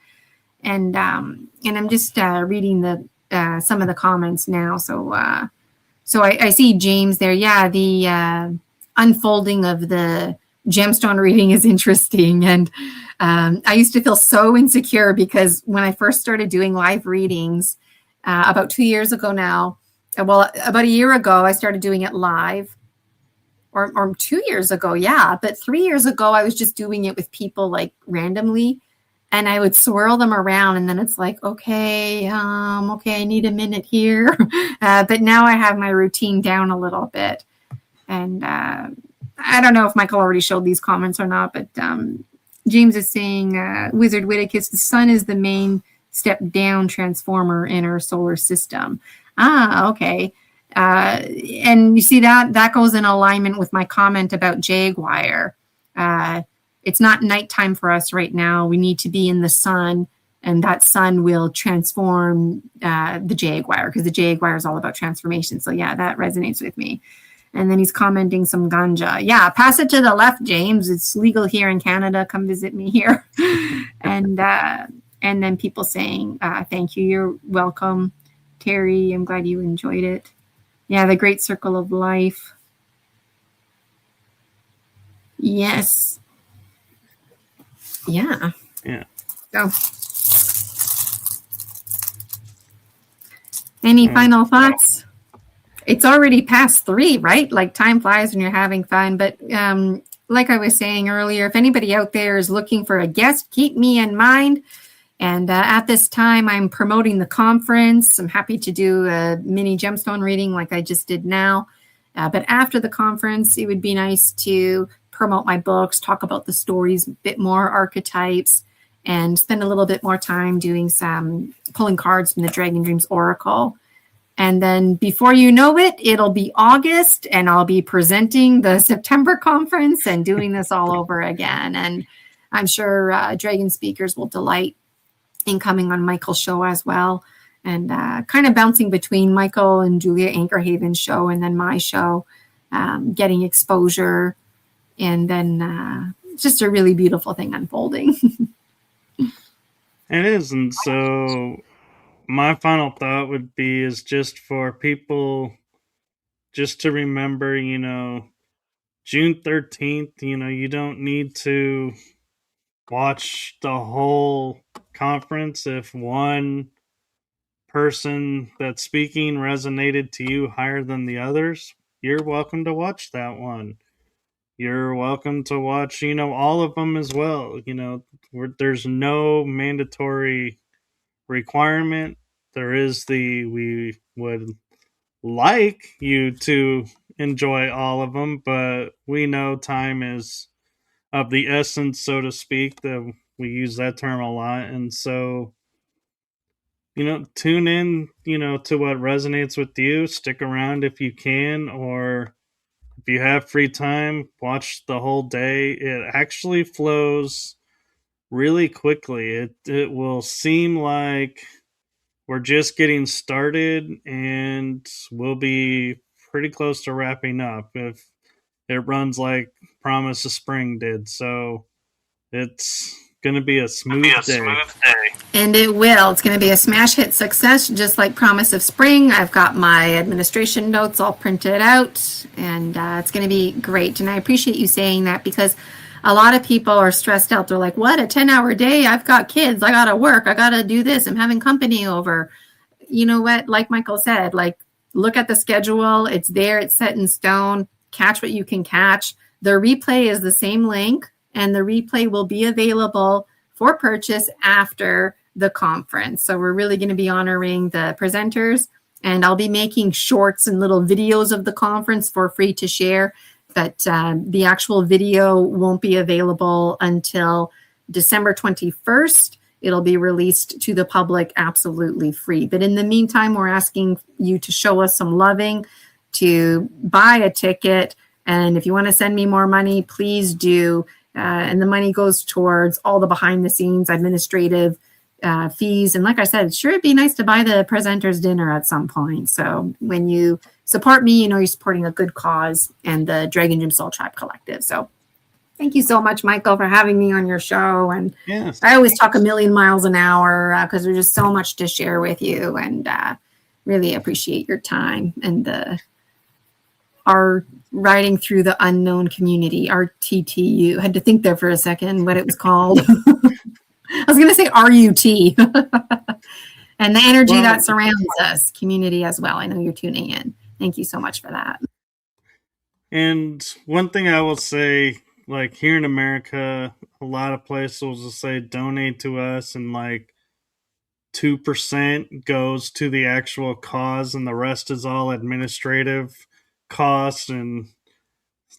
And I'm just reading some of the comments now. So I see James there. Yeah, the unfolding of the gemstone reading is interesting. And I used to feel so insecure because when I first started doing live readings about 2 years ago now, well, about a year ago, I started doing it live. Or 2 years ago, yeah. But 3 years ago, I was just doing it with people like randomly. And I would swirl them around, and then it's like, okay, I need a minute here. But now I have my routine down a little bit. And I don't know if Michael already showed these comments or not, but James is saying, Wizard Whitticus, the sun is the main step down transformer in our solar system. Okay. And you see that goes in alignment with my comment about Jaguar. It's not nighttime for us right now. We need to be in the sun, and that sun will transform the Jaguar, because the Jaguar is all about transformation. So yeah, that resonates with me. And then he's commenting some ganja. Yeah, pass it to the left, James. It's legal here in Canada. Come visit me here. And then people saying, thank you. You're welcome, Terry. I'm glad you enjoyed it. Yeah, the great circle of life. Yes. Yeah. Yeah. So, any final thoughts? It's already past 3, right? Like time flies when you're having fun. But like I was saying earlier, if anybody out there is looking for a guest, keep me in mind. And at this time, I'm promoting the conference. I'm happy to do a mini gemstone reading like I just did now. But after the conference, it would be nice to promote my books, talk about the stories, a bit more archetypes, and spend a little bit more time doing some pulling cards from the Dragon Dreams Oracle. And then before you know it, it'll be August, and I'll be presenting the September conference and doing this all over again. And I'm sure Dragon speakers will delight in coming on Michael's show as well. And kind of bouncing between Michael and Julia Anchorhaven's show and then my show, getting exposure, and then just a really beautiful thing unfolding. It is. And so my final thought would be is just for people just to remember, June 13th, you don't need to watch the whole conference. If one person that's speaking resonated to you higher than the others, you're welcome to watch that one. You're welcome to watch, all of them as well. There's no mandatory requirement. There is we would like you to enjoy all of them, but we know time is of the essence, so to speak. That we use that term a lot. And so, tune in, to what resonates with you. Stick around if you can, or if you have free time, watch the whole day. It actually flows really quickly. It will seem like we're just getting started, and we'll be pretty close to wrapping up if it runs like Promise of Spring did. So it's going to be a smooth day. And it will. It's going to be a smash hit success, just like Promise of Spring. I've got my administration notes all printed out, and it's going to be great. And I appreciate you saying that, because a lot of people are stressed out. They're like, what, a 10-hour day? I've got kids. I got to work. I got to do this. I'm having company over. You know what? Like Michael said, look at the schedule. It's there. It's set in stone. Catch what you can catch. The replay is the same link, and the replay will be available for purchase after the conference. So we're really going to be honoring the presenters, and I'll be making shorts and little videos of the conference for free to share. But the actual video won't be available until December 21st. It'll be released to the public absolutely free. But in the meantime, we're asking you to show us some loving, to buy a ticket. And if you want to send me more money, please do. And the money goes towards all the behind the scenes administrative fees. And like I said, sure, it'd be nice to buy the presenters dinner at some point. So when you support me, you're supporting a good cause and the Dragon Gym Soul Tribe Collective. So thank you so much, Michael, for having me on your show. And yes, I always talk a million miles an hour because there's just so much to share with you, and really appreciate your time and our riding through the unknown community, RTTU. Had to think there for a second what it was called. I was going to say RUT. And the energy that surrounds us, community as well. I know you're tuning in. Thank you so much for that. And one thing I will say, like here in America, a lot of places will say donate to us, and 2% goes to the actual cause, and the rest is all administrative costs and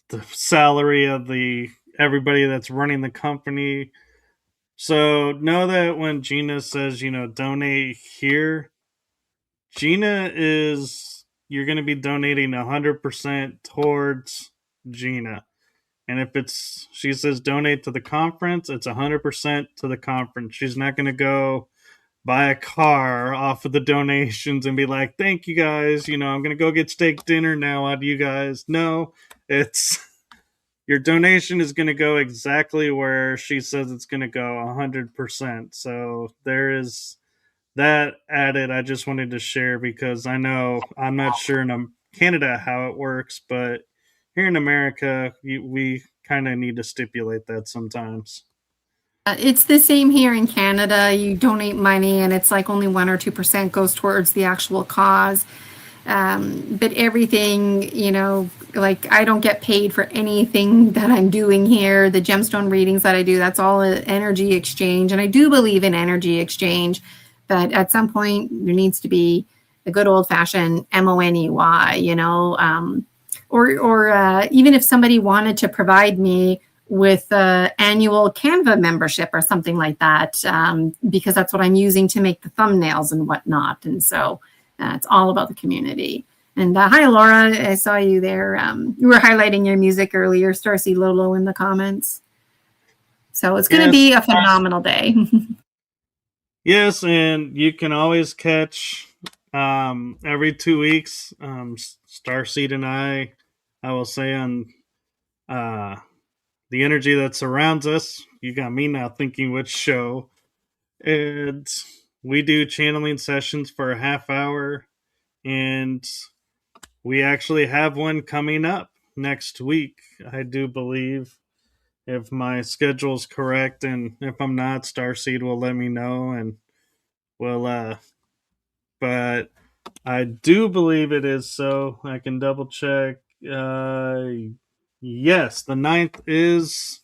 the salary of everybody that's running the company. So know that when Gina says, donate here, you're going to be donating 100% towards Gina. And if she says donate to the conference, it's 100% to the conference. She's not going to go buy a car off of the donations and be like, thank you guys, I'm going to go get steak dinner now out of you guys. No, it's your donation is going to go exactly where she says it's going to go, 100%. So there is that added. I just wanted to share because I know I'm not sure in Canada how it works, but here in America, we kind of need to stipulate that sometimes. It's the same here in Canada. You donate money, and it's like only 1 or 2% goes towards the actual cause. But everything, like I don't get paid for anything that I'm doing here. The gemstone readings that I do, that's all energy exchange. And I do believe in energy exchange, but at some point there needs to be a good old fashioned MONEY, or even if somebody wanted to provide me with an annual Canva membership or something like that, because that's what I'm using to make the thumbnails and whatnot. And so it's all about the community. And hi, Laura. I saw you there. You were highlighting your music earlier, Starcy Lolo, in the comments. So it's going to be a phenomenal day. Yes, and you can always catch every 2 weeks. Starseed and I will say on the energy that surrounds us. You got me now thinking which show. And we do channeling sessions for a half hour, and we actually have one coming up next week, I do believe, if my schedule's correct. And if I'm not, Starseed will let me know, and we'll but I do believe it is, so I can double check. Yes, the 9th is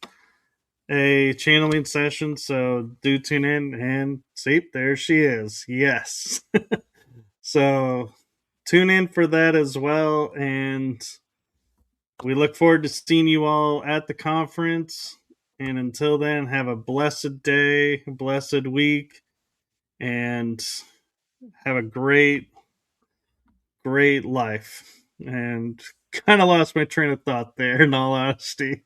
a channeling session, so do tune in and see, there she is. Yes. So tune in for that as well, and we look forward to seeing you all at the conference. And until then, have a blessed day, blessed week, and have a great life. And kind of lost my train of thought there, in all honesty.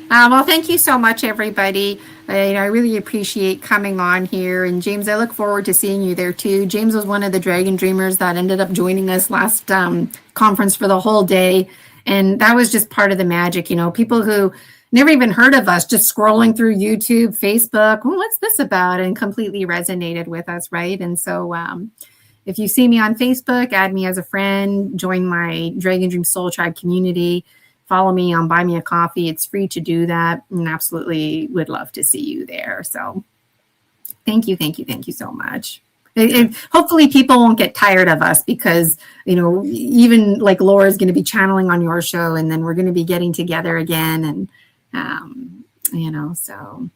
Well, thank you so much, everybody. I really appreciate coming on here. And James, I look forward to seeing you there too. James was one of the Dragon Dreamers that ended up joining us last conference for the whole day. And that was just part of the magic, people who never even heard of us, just scrolling through YouTube, Facebook, well, what's this about? And completely resonated with us, right? And so if you see me on Facebook, add me as a friend, join my Dragon Dream Soul Tribe community. Follow me on Buy Me a Coffee. It's free to do that, and absolutely would love to see you there. So thank you so much. And hopefully people won't get tired of us, because, even like Laura's going to be channeling on your show, and then we're going to be getting together again. And, so.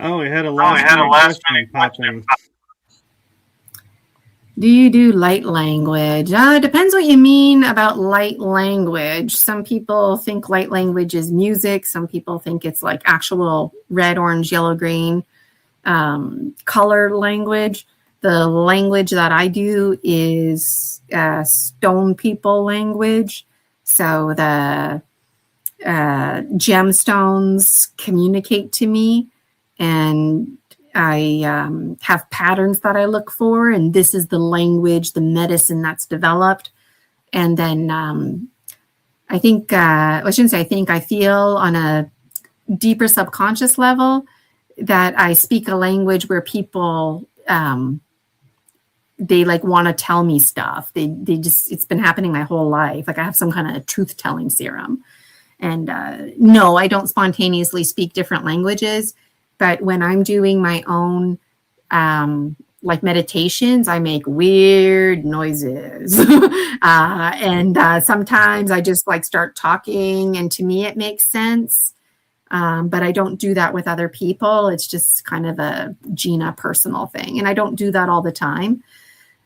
Oh, we had a last minute question. Do you do light language? Depends what you mean about light language. Some people think light language is music. Some people think it's like actual red, orange, yellow, green color language. The language that I do is stone people language. So the gemstones communicate to me, and I have patterns that I look for, and this is the language, the medicine that's developed. And then I think, I shouldn't say I think, I feel on a deeper subconscious level that I speak a language where people, they like want to tell me stuff. They just, it's been happening my whole life. Like I have some kind of truth telling serum. And no, I don't spontaneously speak different languages. But when I'm doing my own like meditations, I make weird noises. And sometimes I just like start talking, and to me it makes sense. But I don't do that with other people. It's just kind of a Gina personal thing. And I don't do that all the time.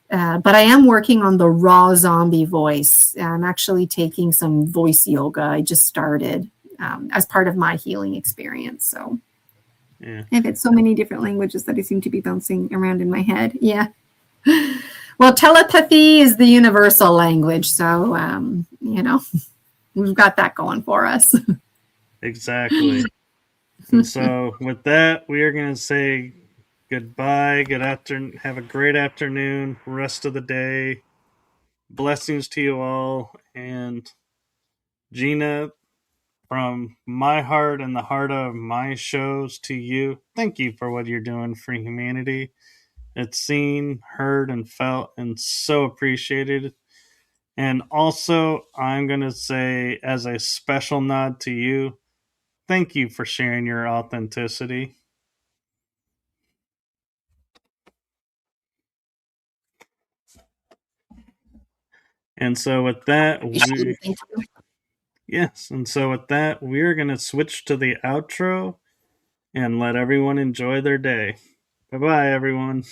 But I am working on the raw zombie voice. I'm actually taking some voice yoga. I just started as part of my healing experience. So. Yeah. I've had so many different languages that I seem to be bouncing around in my head. Yeah. Well, telepathy is the universal language. So, we've got that going for us. Exactly. And so with that, we are going to say goodbye. Good afternoon. Have a great afternoon. Rest of the day. Blessings to you all. And Gina, from my heart and the heart of my shows to you, thank you for what you're doing for humanity. It's seen, heard, and felt, and so appreciated. And also, I'm going to say, as a special nod to you, thank you for sharing your authenticity. And so with that, Thank you. yes, and so with that, we're going to switch to the outro and let everyone enjoy their day. Bye bye, everyone.